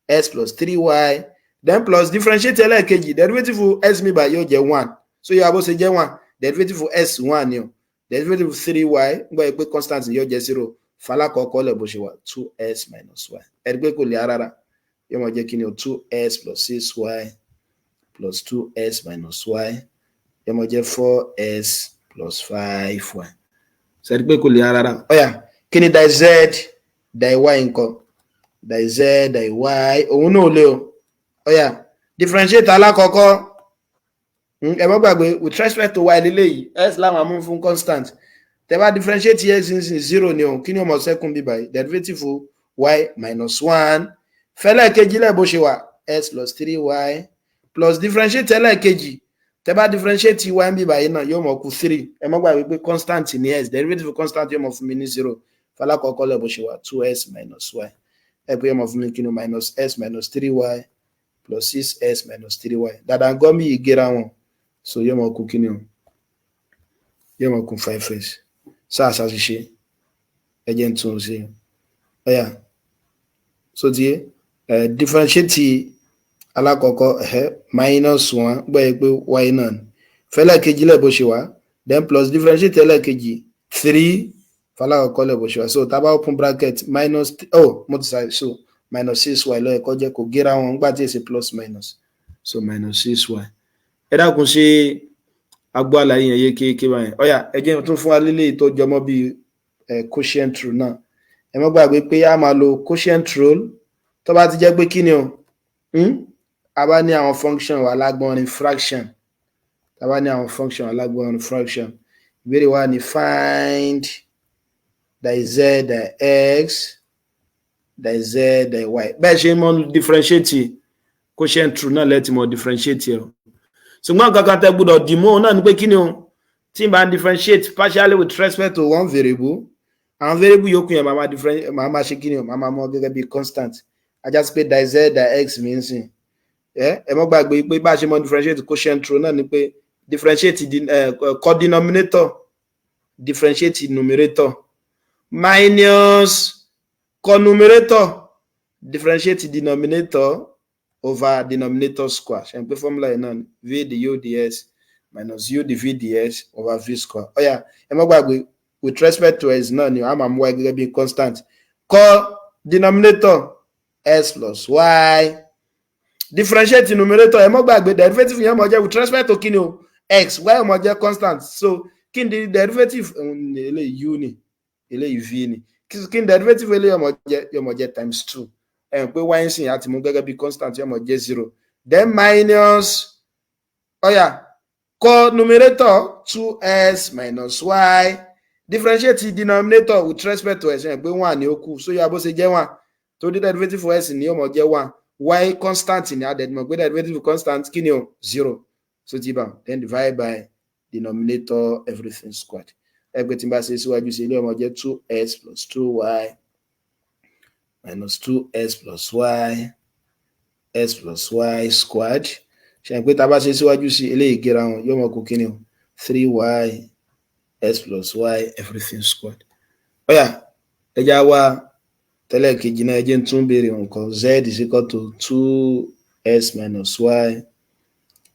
s plus 3y then plus differentiate ẹlẹ́ẹ̀kejì derivative s mi bá yóò jẹ́ 1 so yóò bó ṣe jẹ́ 1 derivative s 1 ni ó derivative 3y gbọ́ pé constant yóò jẹ́ 0 falákọ̀ọ́kọ́ lẹ̀ bó ṣe wà 2s minus y ẹ̀rí pé kò lè rárá yóò mọ̀ jẹ́ kí ni o 2s plus 6y plus 2s minus y yóò mọ̀ jẹ́ 4s plus 5y sẹ́rí pé kò lè rárá. Ó yá kí ni di z di y nǹkan di z di y òun náà lè o. Ó yá differentiate alákọ̀ọ́kọ́ ẹ má gbàgbé with respect to y lélẹ́yìí s láwọn amú fún constant tẹ́ bá differentiate x in 0 ni o kí ni ọmọ second bí báyìí derivative y minus 1 fẹ́lẹ́ẹ̀kejì lẹ̀ bó ṣe wà s plus 3y plus differentiate ẹlẹ́ẹ̀kejì tẹ́ bá differentiate y bí báyìí náà yóò mọ̀ kú 3 ẹ má gbàgbé pé constant ni s derivative constant yóò mọ̀ fún mi ní 0 fálákọ̀ọ́kọ́ lẹ̀ bó ṣe wà 2s minus y ẹ pé ọmọ fún mi kí ni minus s minus 3y plus 6s minus 3y dáadáa gọ́ mi yìí gẹ́ra wọn so yóò mọ̀ kú kí ni o yóò mọ̀ kú 5s sáà ṣàṣìṣe ẹjẹ́ ń tún un sí ẹ̀yà so ti differentiate alákọ̀ọ́kọ́ minus 1 gbọ́yẹ pé y náà ni fẹ́lẹ̀ kejì lẹ̀ bó ṣe wà then plus differentiate ẹlẹ́kejì 3 fálákọ̀ọ́kọ́ lẹ̀ bó ṣe wà so tá bá open bracket minus multiply so minus 6y lọ́yẹ̀ kọ́ jẹ́ kò gẹ́ra wọn nígbà tí èsì plus minus so minus 6y ẹ dákun ṣe agbó àlàyé yẹn yé kéèké báyẹn ọ̀yà ẹ jẹ́ tún fún wa lélẹ̀ tó jọmọ́ bí quotient rule náà ẹ má gbàgbé pé a máa lo quotient rule tó bá ti jẹ́ pé kí ni o a bá ní àwọn function wà lágbọ́nrin fraction a bá ní àwọn function wà lágbọ́nrin fraction ìbéèrè wa ni find the z the x the z the y bẹ́ẹ̀ ṣe mọ́ differentiate quotient rule náà lẹ́tì mọ́ differentiate ẹ̀ ṣùgbọ́n kankan tẹ́ gbọ́dọ̀ dìmọ́ náà ni pé kí ni o tí n bá differentiate partially with respect to one variable àwọn variable yòókù yẹn máa ṣe kí ni o máa mọ́ gẹ́gẹ́ bí constant ajá sí pé the z the x mi ń sìn ẹ mọ́ gbàgbé pé bá ṣe mọ́ differentiate quotient rule náà ni pé differentiate codenominator differentiate numerator minus conumerator differentiate denominator over denominator square ṣe ń pé formula yẹn náà ni v du ds minus u dv ds over v square ọ̀yà ẹ mọ́ gbàgbé with respect to s náà ni a máa mú y gẹ́gẹ́ bí constant denominator s plus y differentiate numerator ẹ mọ́ gbàgbé derivative yẹn mọ́ jẹ́ with respect to kí ni o x y mọ́ jẹ́ constant so kí ni derivative eléyìí u ni eléyìí v ni kí ni derivative eléyìí yóò mọ́ jẹ́ times 2 ẹ̀ pé y ń sìn àti mú gẹ́gẹ́ bí constant yóò mọ́ jẹ́ 0 then minus ọ̀yà co-numerator 2s minus y differentiate denominator with respect to s ẹ̀ pé 1 ni ó kù so yóò bó ṣe jẹ́ 1 tó dé derivative for s ni yóò mọ́ jẹ́ 1 y constant ni adẹ̀dìmọ̀ pé derivative constant kí ni o 0 so ti bá then divide by denominator everything squared ẹgbẹ́ tí n bá ṣe síwájú sí ilé ọmọ jẹ́ 2s plus 2y minus 2s plus y s plus y squared ṣe pé tá a bá ṣe síwájú sí ilé ìgéra wọn yóò mọ̀ kó kí ni o 3y s plus y everything squared ọ̀yà ẹja wa tẹ́lẹ̀ kejì náà ẹjẹ́ tún béèrè nǹkan z is equal to 2s minus y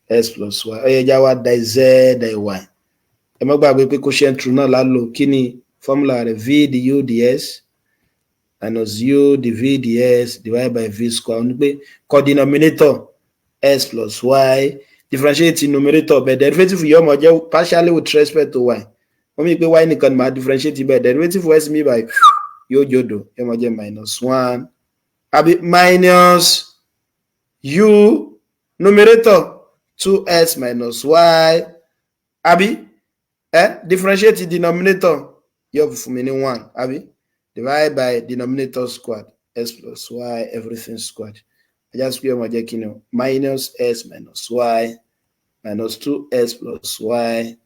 s plus y ọ̀yà ẹja wa dá z dá y ẹ má gbàgbé pé quotient rule náà lálò kí ni formula rẹ̀ v du ds minus u dv ds divided by v square ní pé codenominator s plus y differentiate numerator bẹ́ẹ̀ derivative yóò mọ̀ jẹ́ partially with respect to y wọ́n mi pé y nìkan ni máa differentiate bẹ́ẹ̀ derivative s mi by yóò jòdò yóò mọ̀ jẹ́ minus 1 àbí minus u numerator 2s minus y àbí differentiate denominator yóò fún mi ní 1 àbí divide by denominator squared s plus y everything squared I just put ọmọ jẹ́ kí ni o minus s minus y minus 2s plus y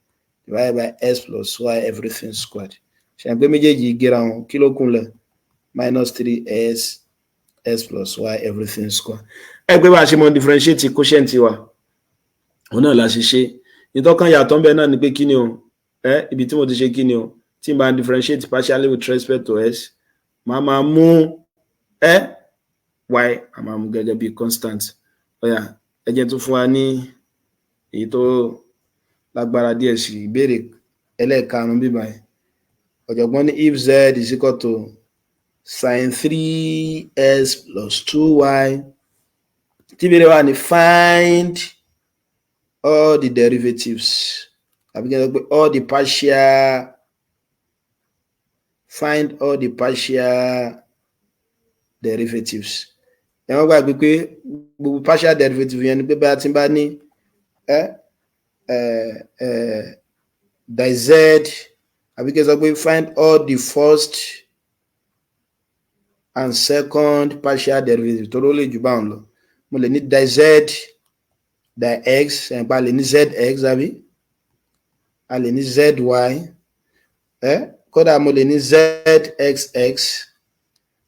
divided by s plus y everything squared ṣe àgbẹ̀ méjèèjì gẹ́ra wọn kí ló kúnlẹ̀ minus 3s s plus y everything squared ẹgbẹ́ bá a ṣe mọ differentiate quotient wa òun náà la ṣe ṣe ìtọ́kàn yàtọ̀ ń bẹ náà ni pé kí ni o ibi tí mo ti ṣe kí ni o tí n bá differentiate partially with respect to s máa mú y a máa mú gẹ́gẹ́ bí constant ọ̀yà ẹ jẹ́ tún fún wa ní èyí tó lágbára díẹ̀ sí ìbéèrè ẹlẹ́ẹ̀karùn-ún bíbá ẹ̀ ọ̀jọ̀gbọ́n ní if z is equal to sin 3s plus 2y tí ìbéèrè wa ní find all the derivatives àbí kí n sọ pé all the partial find all the partial derivatives ẹ wọ́n gbàgbé pé gbogbo partial derivative yẹn ni pé bá ti bá ní dz àbí kí n sọ pé find all the first and second partial derivative tó ló lè jù báwọn lọ mo lè ní dz dx a lè ní zx àbí a lè ní zy kódà mo lè ní zxx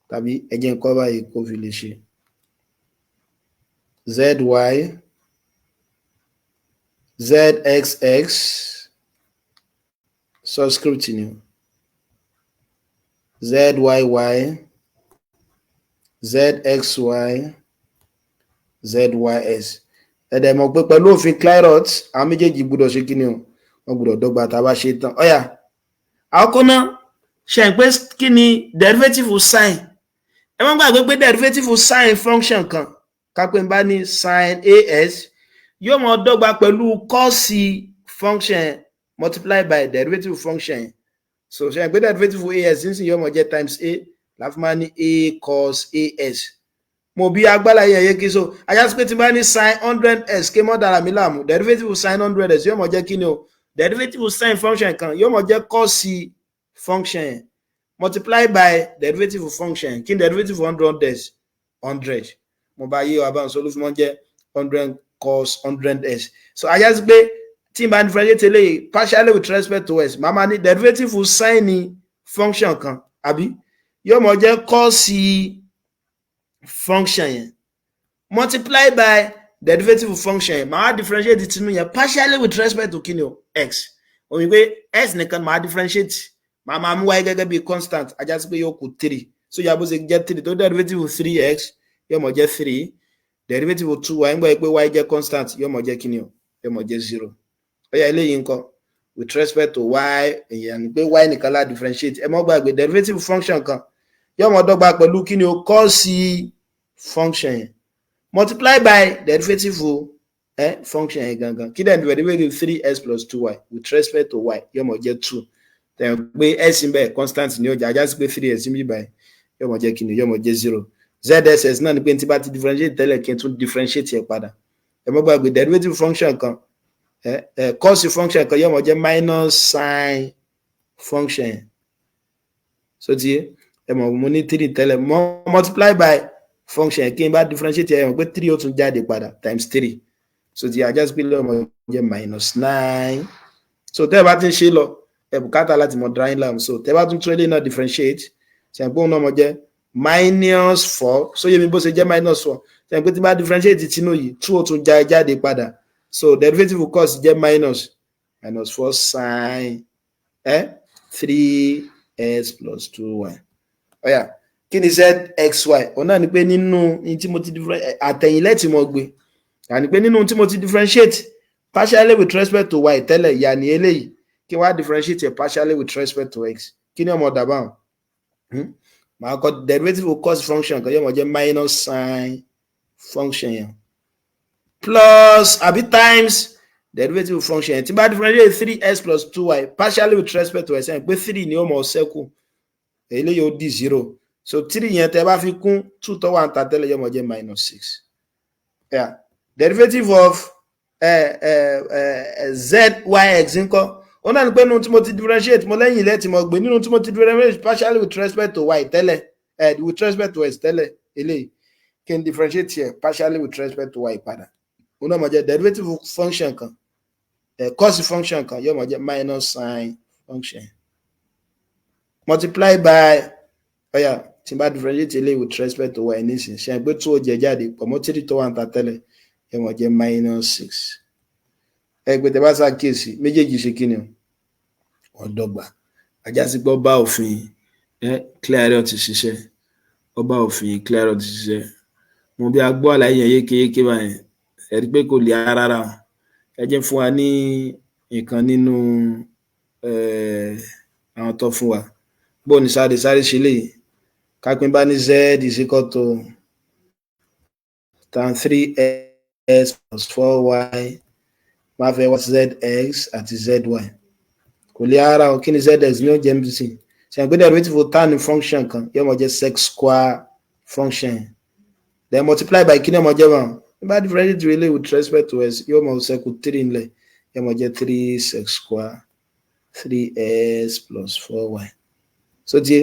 tàbí ẹ jẹ́ n kọ báyìí kó fi lè ṣe zy zxx subscript ni zyy zxy zys ẹ̀dẹ̀ mọ̀ pé pẹ̀lú òfin Clairaut àwọn méjèèjì gbọ́dọ̀ ṣe kí ni o wọ́n gbọ́dọ̀ dọ́gba tá a bá ṣe tán ọ̀yà àkọ́kọ́ náà ṣe ń pé kí ni derivative sin ẹ má gbàgbé pé derivative sin function kan kápẹ́ bá ní sin as yóò mọ̀ dọ́gba pẹ̀lú cos function multiply by derivative function so ṣe ń pé derivative as nísìnyí yóò mọ̀ jẹ́ times a láfi máa ní a cos as mo bí agbára yẹn yé kí so ajásí pé tí bá ní sin 100s ké mọ́ dára mi láàmú derivative sin 100s yóò mọ̀ jẹ́ kí ni o derivative sin function kan yóò mọ̀ jẹ́ cos function multiply by derivative function kí ni derivative 100s 100 mo bá yé wa bá ń sọ ló fi mọ́ jẹ́ 100 cos 100s so ajásí pé tí n bá differentiate eléyìí partially with respect to s màá máa ní derivative sin ni function kan àbí yóò mọ̀ jẹ́ cos function yẹn multiply by derivative function yẹn màá differentiate tinú yẹn partially with respect to kíni o x omi pé s nìkan màá differentiate màá máa mú y gẹ́gẹ́ bí constant ajá sí pé yóò kù 3 so yàgò ṣe jẹ́ 3 tó derivative 3x yóò mọ̀ jẹ́ 3 derivative 2y ń gbọ́ pé y jẹ́ constant yóò mọ̀ jẹ́ kíni o yóò mọ̀ jẹ́ 0 ó yá eléyìí ńkọ́ with respect to y èyàn pé y nìkan la differentiate ẹ mọ́ gbàgbé derivative function kan yóò mọ̀ dọ́gba pẹ̀lú kíni o cos function yẹn multiply by derivative function yẹn gangan kí dẹ̀ derivative 3s plus 2y with respect to y yóò mọ̀ jẹ́ 2 tẹ̀ pé s ń bẹ̀ constant ní ọjà ajá sí pé 3s ń bí báyìí yóò mọ̀ jẹ́ kíni yóò mọ̀ jẹ́ 0 zss náà ni pé tí bá ti differentiate tẹ́lẹ̀ kí n tún differentiate yẹn padà ẹ mọ́ gbàgbé derivative function kan cos function kan yóò mọ̀ jẹ́ minus sin function yẹn so ti ẹ mọ̀ mo ní 3 tẹ́lẹ̀ multiply by function yẹn kí n bá differentiate yẹn pé 3 ó tún jáde padà times 3 so ti ajá sí pé lọ́mọ jẹ́ minus 9 so tẹ́ ẹ bá ti ń ṣe lọ ẹ bùkátà láti mọ̀ drawing lam so tẹ́ ẹ bá tún tún eléyìí náà differentiate ṣe pé òun náà mọ̀ jẹ́ minus 4 so yé mi bó ṣe jẹ́ minus 4 ṣe pé tí bá differentiate tinú yìí 2 ó tún jáde padà so derivative cos jẹ́ minus 4 sin 3s plus 2y ọ̀yà kí ni zxy òun náà ni pé nínú tí mo ti àtẹ̀yìnlẹ̀ tí mo gbé yàní pé nínú tí mo ti differentiate partially with respect to y tẹ́lẹ̀ yàní eléyìí kí wá differentiate partially with respect to x kí ni ọmọ dàbà màá kọ derivative cos function kan yóò mọ̀ jẹ́ minus sin function yẹn plus àbí times derivative function yẹn tí bá differentiate 3s plus 2y partially with respect to x yẹn pé 3 ni ó mọ̀ ṣẹ́kù eléyìí ó di 0 so 3 yẹn tẹ́ bá fi kún 2 tó wà ń ta tẹ́lẹ̀ yóò mọ̀ jẹ́ minus 6 yeah derivative of zyx ńkọ́ ó náà ní pé nínú tí mo ti differentiate mo lẹ́yìn ilẹ̀ tí mo gbé nínú tí mo ti differentiate partially with respect to y tẹ́lẹ̀ with respect to s tẹ́lẹ̀ eléyìí kí n differentiate here partially with respect to y padà ó náà mọ̀ jẹ́ derivative function kan cos function kan yóò mọ̀ jẹ́ minus sin function multiply by tí n bá differentiate eléyìí with respect to y nísìn ṣe pé 2 ó jẹ jáde pọ̀ mọ́ 3 tó wà ń ta tẹ́lẹ̀ yóò mọ̀ jẹ́ minus 6 ẹgbẹ́ tẹ́ bá ṣàkíyèsí méjèèjì ṣe kí ni wọ́n dọ́gba ajásí pé ọba òfin Clairaut ti ṣiṣẹ́ ọba òfin Clairaut ti ṣiṣẹ́ mo bí agbó àlàyé yẹn yékéyéké báyẹn ẹ̀rí pé kò lè rárá ẹ jẹ́ fún wa ní nǹkan nínú àwọn tó fún wa bó ní sáré ṣe léyìí kápín bá ní z is equal to tan 3s plus 4y máa fẹ́ wá zx àti zy kò lè ara ò kí ni zx ní ó jẹ́ mbc ṣe àgbé derivative tan function kan yóò mọ̀ jẹ́ sec square function then multiply by kí ni ọmọ jẹ́ wọn nígbà differentiate relay with respect to s yóò mọ̀ sẹ́kù 3 ńlẹ̀ yóò mọ̀ jẹ́ 3 sec square 3s plus 4y so tí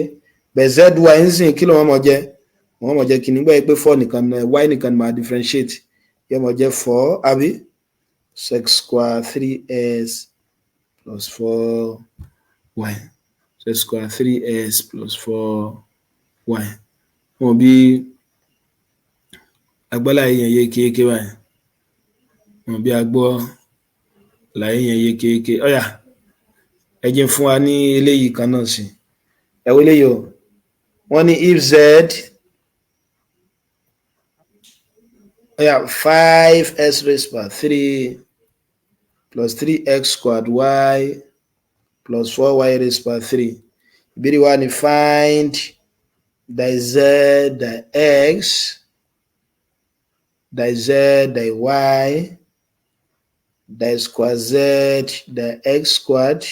bẹ̀ zy ń sìn kí ló wọ́n mọ̀ jẹ́ kí nígbà yìí pé 4 nìkan y nìkan máa differentiate yóò mọ̀ jẹ́ 4 àbí sec square 3s plus 4y x square 3s plus 4y. Wọ́n bí agbọ́láyé yẹn yékéyéké báyìí. Wọ́n bí agbọ́láyé yẹn yékéyéké. Ọ̀yà ẹ jẹ́ fún wa ní eléyìí kan náà sí. Ẹ wo eléyìí o. Wọ́n ní if z 5s raised by 3 plus 3x squared y plus 4y raised by 3. Ìbéèrè wa ni find die z die x die z die y die square z die x squared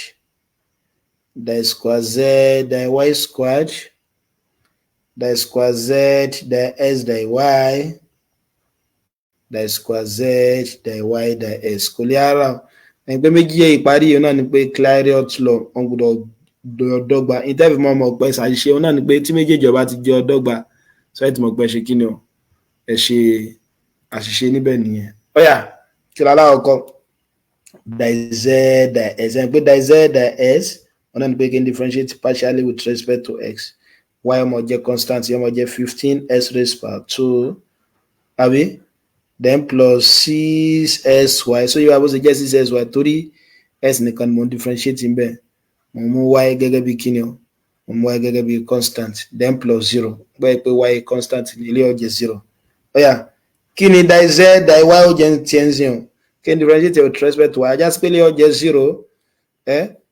die square z die y squared die square z die s die y die square z die y die s. Kò lè ara ẹgbẹ́ méjì yẹ ìparí yìí náà ni pé Clairaut law wọ́n gbọ́dọ̀ dọ́gba. Ìtẹ́fì mọ́ ọmọ ọ̀pẹ́ ṣàṣìṣe wọn náà ni pé tí méjèèjì bá ti jẹ́ ọdọ́gba sọ́yìn tí mo pẹ́ ṣe kí ni o ẹ ṣe àṣìṣe níbẹ̀ nìyẹn. Ọ̀yà kí ló aláwọ̀kọ́ die z die s ẹ̀ pé die z die s wọn náà ni pé kí n differentiate partially with respect to x. Y ọmọ jẹ́ constant ọmọ jẹ́ 15s raised by 2 àbí then plus 6sy. So yóò wá bó ṣe jẹ́ 6sy torí s nìkan ni mo differentiate níbẹ̀. Mo mú y gẹ́gẹ́ bí kíni o mo mú y gẹ́gẹ́ bí constant then plus 0 gbọ́ pé y constant ní ilé ọjẹ́ 0. Ọ̀yà kí ni die z die y ó jẹ́ tiẹ̀ ń sìn o kí n differentiate with respect to y ajá sí pé ilé ọjẹ́ 0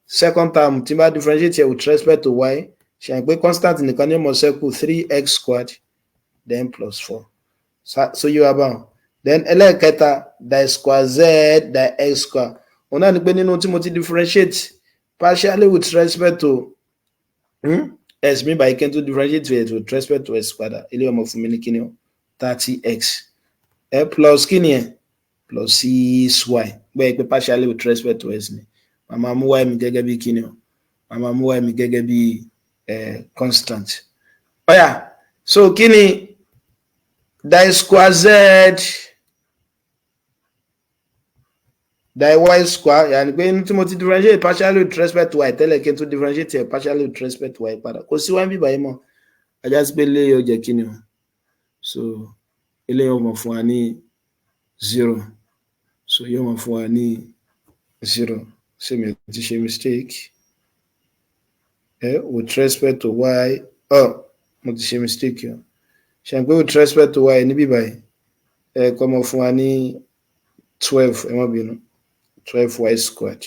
second term tí n bá differentiate with respect to y ṣe àpé constant nìkan ní ọmọ ṣẹ́kù 3x squared then plus 4. So yóò wá báwọn. Then ẹlẹ́ẹ̀kẹta die square z die x square òun náà ni pé nínú tí mo ti differentiate partially with respect to s mi by kí n tó differentiate with respect to s padà ilé ọmọ fún mi ní kíni o 30x plus kíni ẹ plus 6y gbẹ́ pé partially with respect to s ni màmá mú y mi gẹ́gẹ́ bí kíni o màmá mú y mi gẹ́gẹ́ bí constant. Ọ̀yà so kíni die square z die y square yàní pé tí mo ti differentiate partially with respect to y tẹ́lẹ̀ kí n tó differentiate partially with respect to y padà kò sí wá ń bíbá yìí mọ́ ajá sí pé eléyìí ó jẹ́ kíni o so eléyìí ó mọ̀ fún wa ní 0 so yóò mọ̀ fún wa ní 0 ṣé mi ti ṣe mistake with respect to y mo ti ṣe mistake o ṣe pé with respect to y ní bíbá yìí kọ́ mọ̀ fún wa ní 12 ẹ má bínú 12y squared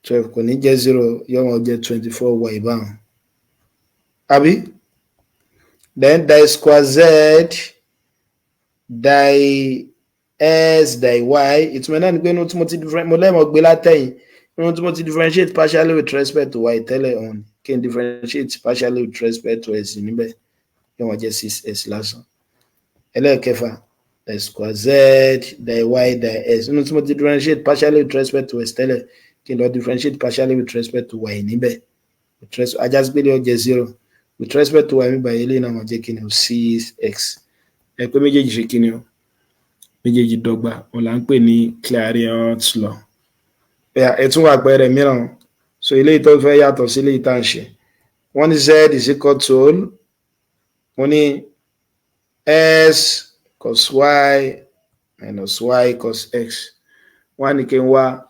12 kò ní jẹ́ 0 yóò máa jẹ́ 24y báwọn àbí then die square z die s die y ìtumọ̀ náà ni pé inú tí mo ti mo lẹ́mọ̀ gbé látẹ̀yìn inú tí mo ti differentiate partially with respect to y tẹ́lẹ̀ ọ̀hún kí n differentiate partially with respect to s níbẹ̀ yóò máa jẹ́ 6s lásán. Ẹlẹ́ẹ̀kẹfà die square z die y die s inú tí mo ti differentiate partially with respect to s tẹ́lẹ̀ kí n lọ differentiate partially with respect to y níbẹ̀ ajá sí pé lè jẹ́ 0 with respect to y mi báyìí lè náà wọ́n jẹ́ kí ni o 6x ẹ pé méjèèjì ṣe kí ni o méjèèjì dọ́gba wọn là ń pè ní Clairaut law. Ẹ tún wà pẹ́ẹ́rẹ́ mìíràn so eléyìí tó fẹ́ yàtọ̀ sí eléyìí tá à ń ṣe wọ́n ní z is equal to wọ́n ní s cos y minus y cos x wọ́n á ní kí n wá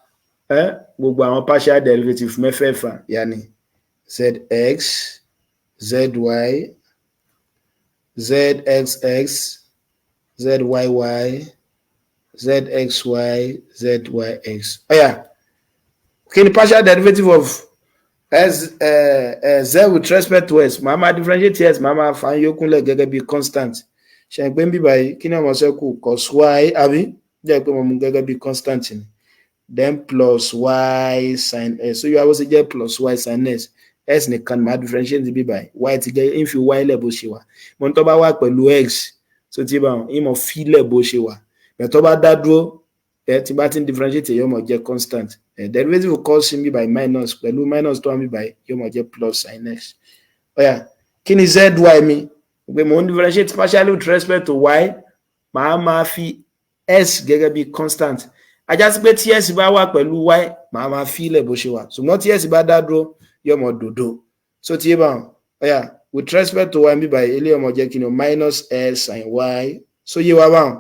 gbogbo àwọn partial derivative mẹ́fẹ̀ẹ̀fà yàní zx zy zxx zyy zxy zyx. Kí ni partial derivative of z with respect to s màá máa differentiate s màá máa fa yókùnlẹ̀ gẹ́gẹ́ bí constant ṣe pé ń bí báyìí kí ni ọmọ ṣẹ́kù cos y àbí jẹ́ pé mo mú gẹ́gẹ́ bí constant ni then plus y sin s so yóò wá bó ṣe jẹ́ plus y sin s nìkan máa differentiate bí báyìí y ti jẹ́ ń fi y lẹ̀ bó ṣe wà mo ní tó bá wà pẹ̀lú x so tí bá wọn ìmọ̀ fi lẹ̀ bó ṣe wà bẹ̀ tó bá dá dúró tí bá ti ń differentiate yóò mọ̀ jẹ́ constant derivative cos bí báyìí minus pẹ̀lú minus tó wà bí báyìí yóò mọ̀ jẹ́ plus sin s. Kí ni zy mi pé mo ń differentiate partially with respect to y màá máa fi s gẹ́gẹ́ bí constant ajá sí pé tí s bá wà pẹ̀lú y màá máa fi ilẹ̀ bó ṣe wà ṣùgbọ́n tí s bá dá dúró yóò mọ dòdò so ti yé báwọn ọ̀yà with respect to y bí báyìí eléyìí ọmọ jẹ́ kí ni minus s sin y so yé wa báwọn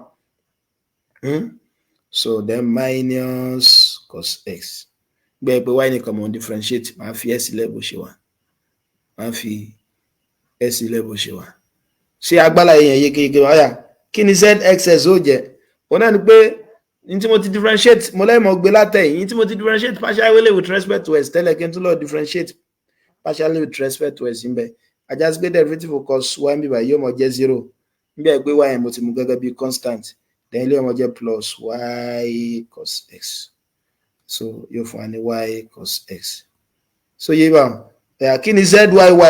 so then minus cos x gbẹ́ pé y nìkan mọ̀ differentiate máa fi s ilẹ̀ bó ṣe wà máa fi s ilẹ̀ bó ṣe wà ṣé agbára èèyàn yékéyéké ọ̀yà kí ni zxs ó jẹ́ òun náà ni pé ní tí mo ti differentiate mo lẹ́yìn mọ̀ gbé látẹ̀yìn ní tí mo ti differentiate partially with respect to s tẹ́lẹ̀ kí n tún lọ differentiate partially with respect to s ń bẹ ajá sí pé derivative of cos y ń bíbá yóò mọ̀ jẹ́ 0 níbi ẹ̀ pé y yẹn mo ti mú gẹ́gẹ́ bí constant then ilé ọmọ jẹ́ plus y cos x so yóò fún wa ní y cos x so yé bá kí ni zy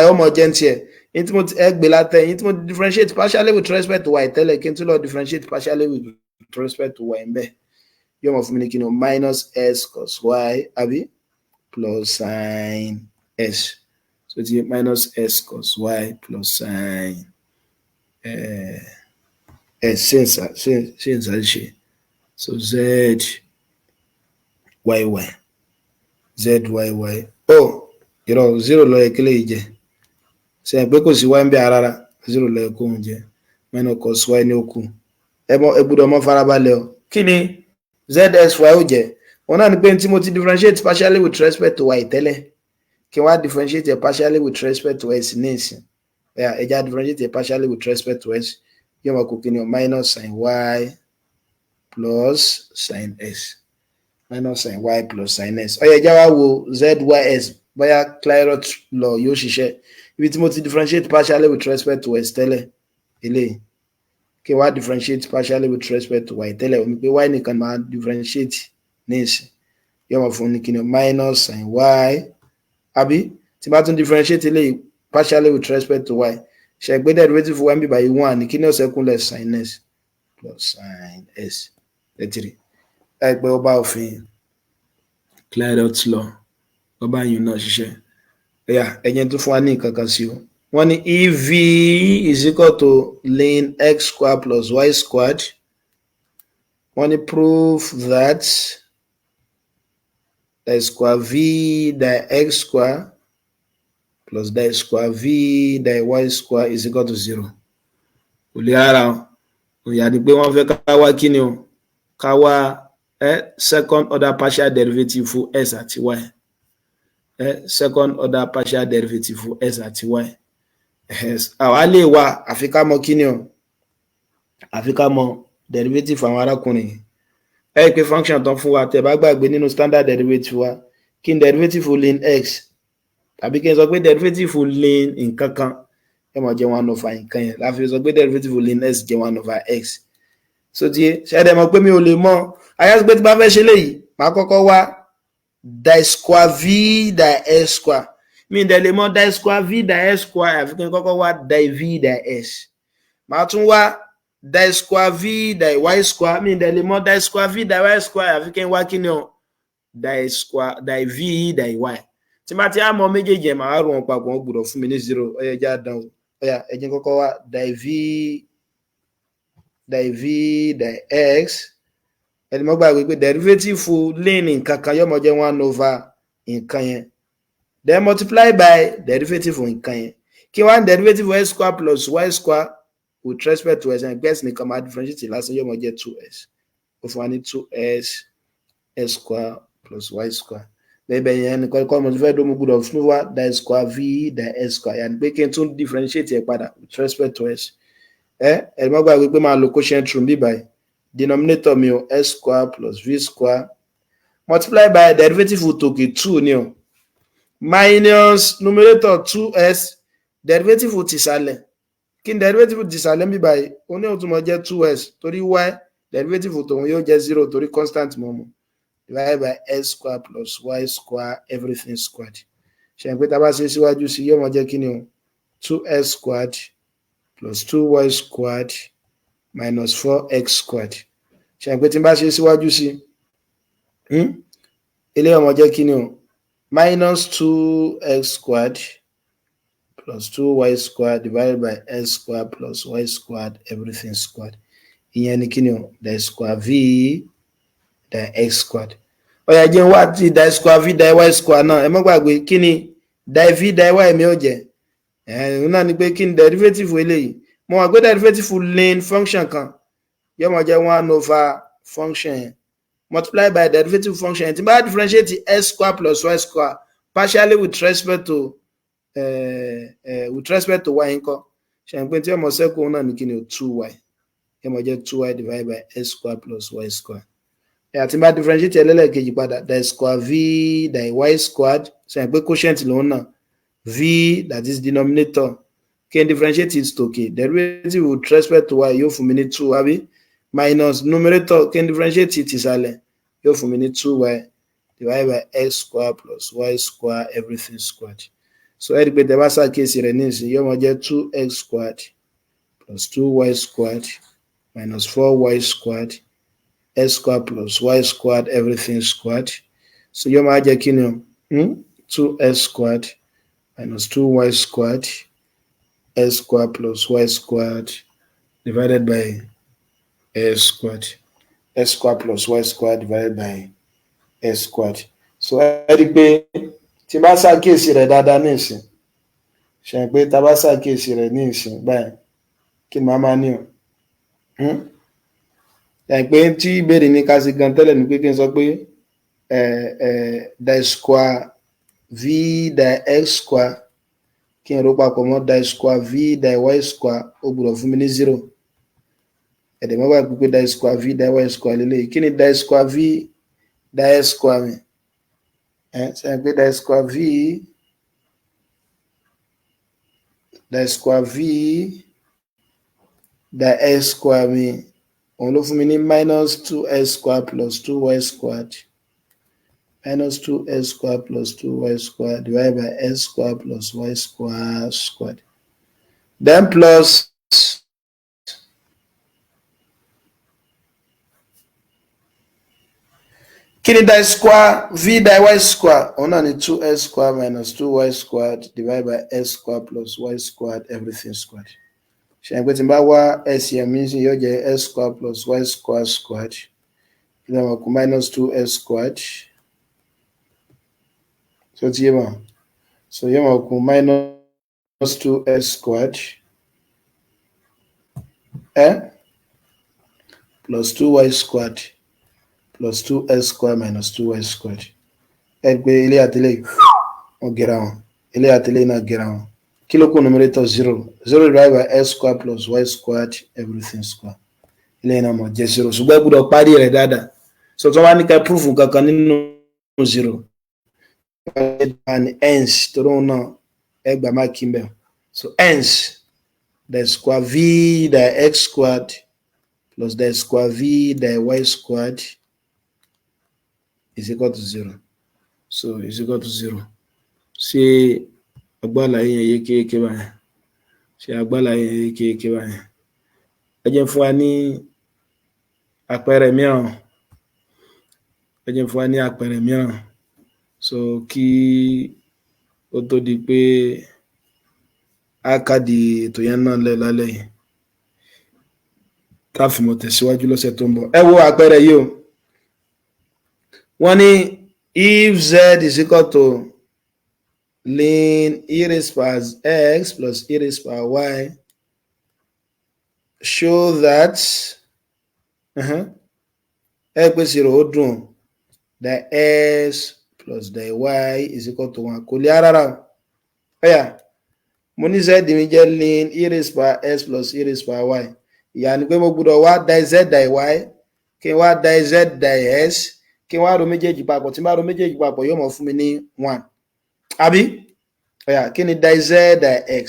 ọmọ jẹ́ ń tiẹ̀ ní tí mo ti gbé látẹ̀yìn ní tí mo ti differentiate partially with respect to y tẹ́lẹ̀ kí n tún lọ differentiate partially with respect to y ń bẹ yóò mọ̀ fún mi ní kí ni minus s cos y àbí plus sin s so ti minus s cos y plus sin s ṣe n sáré ṣe so z y oh ìrọ̀ 0 lọ yẹ kí lè jẹ ṣe pé kò sí y ń bẹ rárá 0 lọ yẹ kó ń jẹ minus cos y ní òkú ẹ gbọ́dọ̀ mọ́ farabalẹ̀ o kí ni zxy ó jẹ́ wọn náà ni pé tí mo ti differentiate partially with respect to y tẹ́lẹ̀ kí wọ́n á differentiate partially with respect to s ní ìsìn ẹja differentiate partially with respect to s yóò máa kó kí ni minus sin y plus sin s minus sin y plus sin s ọ̀yà ẹja wá wo zys bóyá Clairaut law yóò ṣiṣẹ́ ibi tí mo ti differentiate partially with respect to s tẹ́lẹ̀ eléyìí kí wá differentiate partially with respect to y tẹ́lẹ̀ omi pé y nìkan máa differentiate ní ìsìn yóò máa fún ní kí ni minus sin y àbí tí bá tún differentiate eléyìí partially with respect to y ṣe gbé derivative y bí báyìí 1 ní kí ní ọ̀sẹ̀ kúnlẹ̀ sin s plus sin s lẹ́tìrì láìpẹ́ ọba òfin Clairaut law ọba yìí náà ṣiṣẹ́ ẹ̀yẹn tó fún wa ní nǹkan kan sí o wọ́n ní ev is equal to ln x squared plus y squared wọ́n ní prove that the square v the x square plus the square v the y square is equal to 0 kò lè rárá o yà ni pé wọ́n fẹ́ ká wá kí ni o ká wá second order partial derivative fún s àti y second order partial derivative fún s àti y àwa lè wá àfi ká mọ̀ kí ni o àfi ká mọ̀ derivative àwọn arákùnrin ẹ pé function tán fún wa tẹ́ bá gbàgbé nínú standard derivative wa kí n derivative ln x tàbí kí n sọ pé derivative ln nǹkan kan ẹ mọ̀ jẹ́ 1 over nǹkan yẹn láfi sọ pé derivative ln s jẹ́ 1 over x so tí ṣẹ́dẹ̀ mọ̀ pé mi ò lè mọ̀ ayé pé tí bá fẹ́ ṣe léyìí máa kọ́kọ́ wá die square v die s square mi dẹ̀ lè mọ̀ die square v die s square àfi kí n kọ́kọ́ wá die v die s máa tún wá die square v die y square mi dẹ̀ lè mọ̀ die square v die y square àfi kí n wá kí ni o die square die v die y tí bá ti á mọ̀ méjèèjì ẹ̀ máa rò wọn papọ̀ wọn gbọ́dọ̀ fún mi ní 0 ó yẹ já dán o ó yá ẹ jẹ́ kọ́kọ́ wá die v die x ẹni mọ́ gbàgbé pé derivative ln nǹkan kan yóò mọ̀ jẹ́ 1 over nǹkan yẹn then multiply by derivative nǹkan yẹn kí wọ́n derivative x square plus y square with respect to s and x nìkan máa differentiate lásán yóò mọ̀ jẹ́ 2s ó fún wa ní 2s s square plus y square bẹ́ẹ̀ yẹn nìkan kọ́ mo ti fẹ́ dómú gbọ́dọ̀ fún wa die square v die s square yàní pé kí n tún differentiate ẹ̀ padà with respect to s ẹni mọ́ gbàgbé pé máa lo quotient rule bí báyìí denominator mi o s square plus v square multiply by derivative tòkè 2 ni o minus numerator 2s derivative tìsàlẹ̀ kí ni derivative tìsàlẹ̀ bí báyìí ó ní òtún mọ̀ jẹ́ 2s torí y derivative tòun yóò jẹ́ 0 torí constant mọ̀ mọ̀ divided by s square plus y square everything squared ṣe pé tá a bá ṣe síwájú sí yóò mọ̀ jẹ́ kí ni o 2s squared plus 2y squared minus 4x squared ṣe pé tí n bá ṣe síwájú sí ilé ọmọ jẹ́ kí ni o minus 2x squared plus 2y squared divided by s squared plus y squared everything squared ìyẹn ni kí ni o the square v the x squared ó yá jẹ́ wá tí the square v the y squared náà ẹ má gbàgbé kí ni di v di y mi ó jẹ́ òun náà ni pé kí ni derivative eléyìí mo wà pé derivative lane function kan yóò máa jẹ́ 1 over function yẹn multiply by derivative function yẹn tí bá differentiate x square plus y square partially with respect to y ńkọ́ ṣe n pé tí ọmọ sẹ́kù náà ní kí ni o 2y yóò máa jẹ́ 2y divided by x square plus y square àti bá differentiate ẹlẹ́lẹ́kejì padà di square v di y squared ṣe n pé quotient lòun náà v that is denominator kí n differentiate it tòkè derivative with respect to y yóò fún mi ní 2 àbí minus numerator kí n differentiate it ìsàlẹ̀ yóò fún mi ní 2y divided by x square plus y square everything squared so ẹ rí pé tẹ́ bá ṣàkíyèsí rẹ̀ nísìnyí yóò máa jẹ́ 2x squared plus 2y squared minus 4y squared x squared plus y squared everything squared so yóò máa jẹ́ kí ni o 2x squared minus 2y squared x squared plus y squared divided by x squared plus y squared divided by x squared so ẹ rí pé tí bá ṣàkíyèsí rẹ̀ dáadáa ní ìsìn ṣe pé tá bá ṣàkíyèsí rẹ̀ ní ìsìn báyìí kí ni màá máa ní o pé tí ìbéèrè ní ká sí gan tẹ́lẹ̀ ní pé kí n sọ pé di square v di x square kí n rò papọ̀ mọ́ di square v di y square ó gbọ́dọ̀ fún mi ní 0 ẹ̀dẹ̀ mọ́ bá pípé di square v di y square lélẹ́yìí kí ni di square v di x square mi ṣe pé di square v di x square mi òun ló fún mi ní minus 2x square plus 2y squared minus 2x square plus 2y squared divided by x square plus y square squared then plus kí ni di square v di y square òun náà ni 2x square minus 2y squared divided by x square plus y squared everything squared ṣe pé tí n bá wá s yẹn mi sí yóò jẹ́ x square plus y square squared ilé wọn kù minus 2x squared so tí yé mọ̀ so yóò wọn kù minus 2x squared plus 2y squared plus 2x square minus 2y squared ẹ pé ilé àtìlẹ́ wọn gẹ̀ra wọn ilé àtìlẹ́ náà gẹ̀ra wọn kí ló kù numerator 0 divided by x square plus y squared everything square ilé náà mọ̀ jẹ́ 0 ṣùgbọ́n ẹ gbọ́dọ̀ parí rẹ̀ dáadáa so tí wọ́n bá ní ká proof kankan nínú 0 and hence tó lóun náà ẹ gbà má kí n bẹ̀ so hence the square v the x squared plus the square v the y squared is equal to 0 so is equal to 0 ṣe agbára yẹn yékéyéké báyìí ṣe agbára yẹn yékéyéké báyìí ẹ jẹ́ fún wa ní àpẹẹrẹ mìíràn so kí ó tó di pé a kàdí ètò yẹn náà lẹ́ lálẹ́ yìí ká fi mọ̀ tẹ̀síwájú lọ́sẹ̀ tó ń bọ̀ ẹ wo àpẹẹrẹ yìí o wọ́n ní if z is equal to ln e raised power x plus e raised power y show that ẹ pé 0 ó dùn the x plus the y is equal to 1 kò lè rárá ọ̀yà mo ní z mi jẹ́ ln e raised power x plus e raised power y ìyá ni pé mo gbọ́dọ̀ wá di z di y kí n wá di z di x kí n wá ro méjèèjì papọ̀ tí n bá ro méjèèjì papọ̀ yóò mọ̀ fún mi ní 1 àbí ọ̀yà kí ni di z di x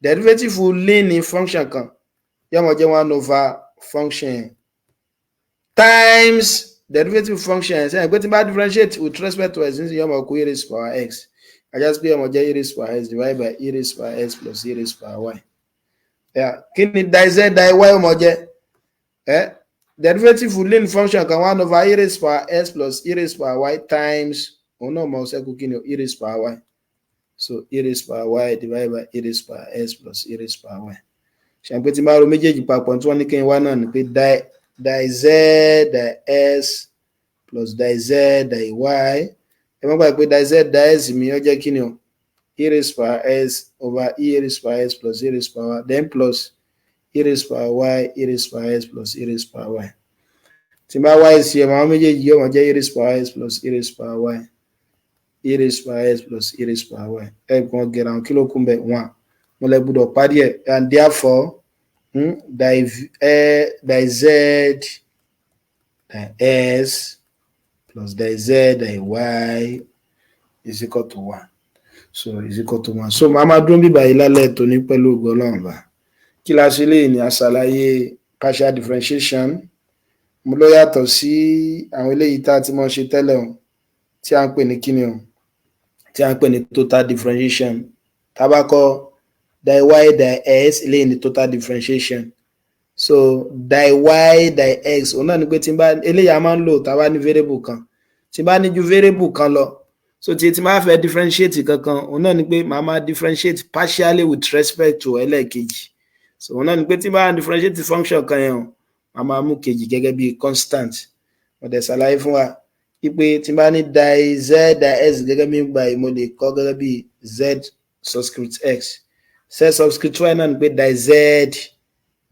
derivative ln ní function kan yóò mọ̀ jẹ́ 1 over function times derivative function ṣe pé tí n bá differentiate with respect to x yóò mọ̀ kó e raised power x ajá sí pé yóò mọ̀ jẹ́ e raised power x divided by e raised power x plus e raised power y kí ni di z di y ó mọ̀ jẹ́ derivative ln function kan 1 over e raised power x plus e raised power y times òun náà mọ̀ ṣẹ́kù kí ni e raised power y so e raised power y divided by e raised power x plus e raised power y ṣe pé tí n bá ro méjèèjì papọ̀ tí wọ́n ní kí n wá náà ni pé di z di x plus di z di y ẹ má gbàgbé pé di z di x mi ó jẹ́ kí ni o e raised power s over e raised power s plus e raised power then plus e raised power y e raised power s plus e raised power y. Tí n bá y sí ẹ̀ àwọn méjèèjì yóò máa jẹ́ e raised power s plus e raised power y e raised power s plus e raised power y. Ẹ̀gbọ́n gẹ̀rẹ́ àwọn kí ló kún bẹ́ẹ̀ 1. Mo lè gbọ́dọ̀ parí ẹ̀ and therefore die z die s plus die z die y is equal to 1. So is equal to 1. So màá máa dúró bíbá yìí lálẹ́ tòní pẹ̀lú ògo Ọlọ́run bá. Kí la ṣe léyìí ni àṣàlàyé partial differentiation. Mo ló yàtọ̀ sí àwọn eléyìí tá a ti mọ̀ ṣe tẹ́lẹ̀ o tí a ń pè ní kíni o tí a ń pè ní total differentiation. Tá bá kọ die y die s eléyìí ní total differentiation. So die y die x òun náà ni pé tí n bá eléyìí a máa ń lò tá bá ní variable kan tí n bá ní ju variable kan lọ so tí máa fẹ́ differentiate kankan òun náà ni pé màá máa differentiate partially with respect to ẹlẹ́ẹ̀kejì. So òun náà ni pé tí bá differentiate function kan yẹn o màá máa mú kejì gẹ́gẹ́ bí constant. Mo dẹ̀ ṣàlàyé fún wa wípé tí bá ní die z die s gẹ́gẹ́ bí gbà yìí mo lè kọ gẹ́gẹ́ bí z subscript x z subscript y náà ni pé die z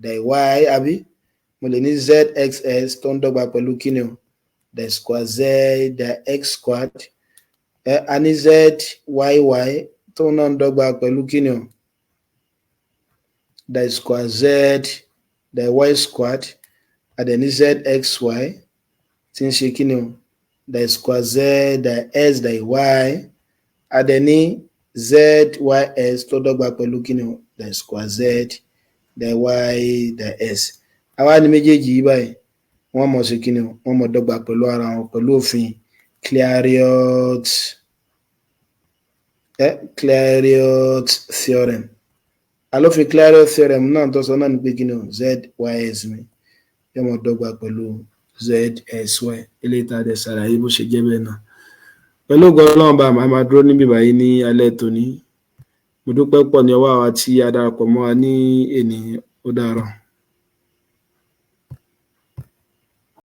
die y àbí mo lè ní zxs tó ń dọ́gba pẹ̀lú kíni o die square z die x squared a ní zyy tó náà ń dọ́gba pẹ̀lú kíni o die square z die y squared a dẹ̀ ní zxy tí ń ṣe kíni o die square z die s die y a dẹ̀ ní zys tó dọ́gba pẹ̀lú kíni o die square z die y die s. Àwa ní méjèèjì yìí báyìí wọ́n mọ̀ sí kíni o wọ́n mọ̀ dọ́gba pẹ̀lú ara wọn pẹ̀lú òfin Clairaut theorem. Alófin Clairaut theorem náà tó sọ náà ní pé kíni o zys mi yóò mọ̀ dọ́gba pẹ̀lú zsy eléyìí tá a dẹ̀ ṣàlàyé bó ṣe jẹ́ bẹ́ẹ̀ náà. Pẹ̀lú ògo Ọlọ́run bá màá máa dúró níbí báyìí ní alẹ́ tòní. Mo dúpẹ́ pọ̀ ní ọwọ́ àwa tí a darapọ̀ mọ́ wa ní èní ó dàárọ̀.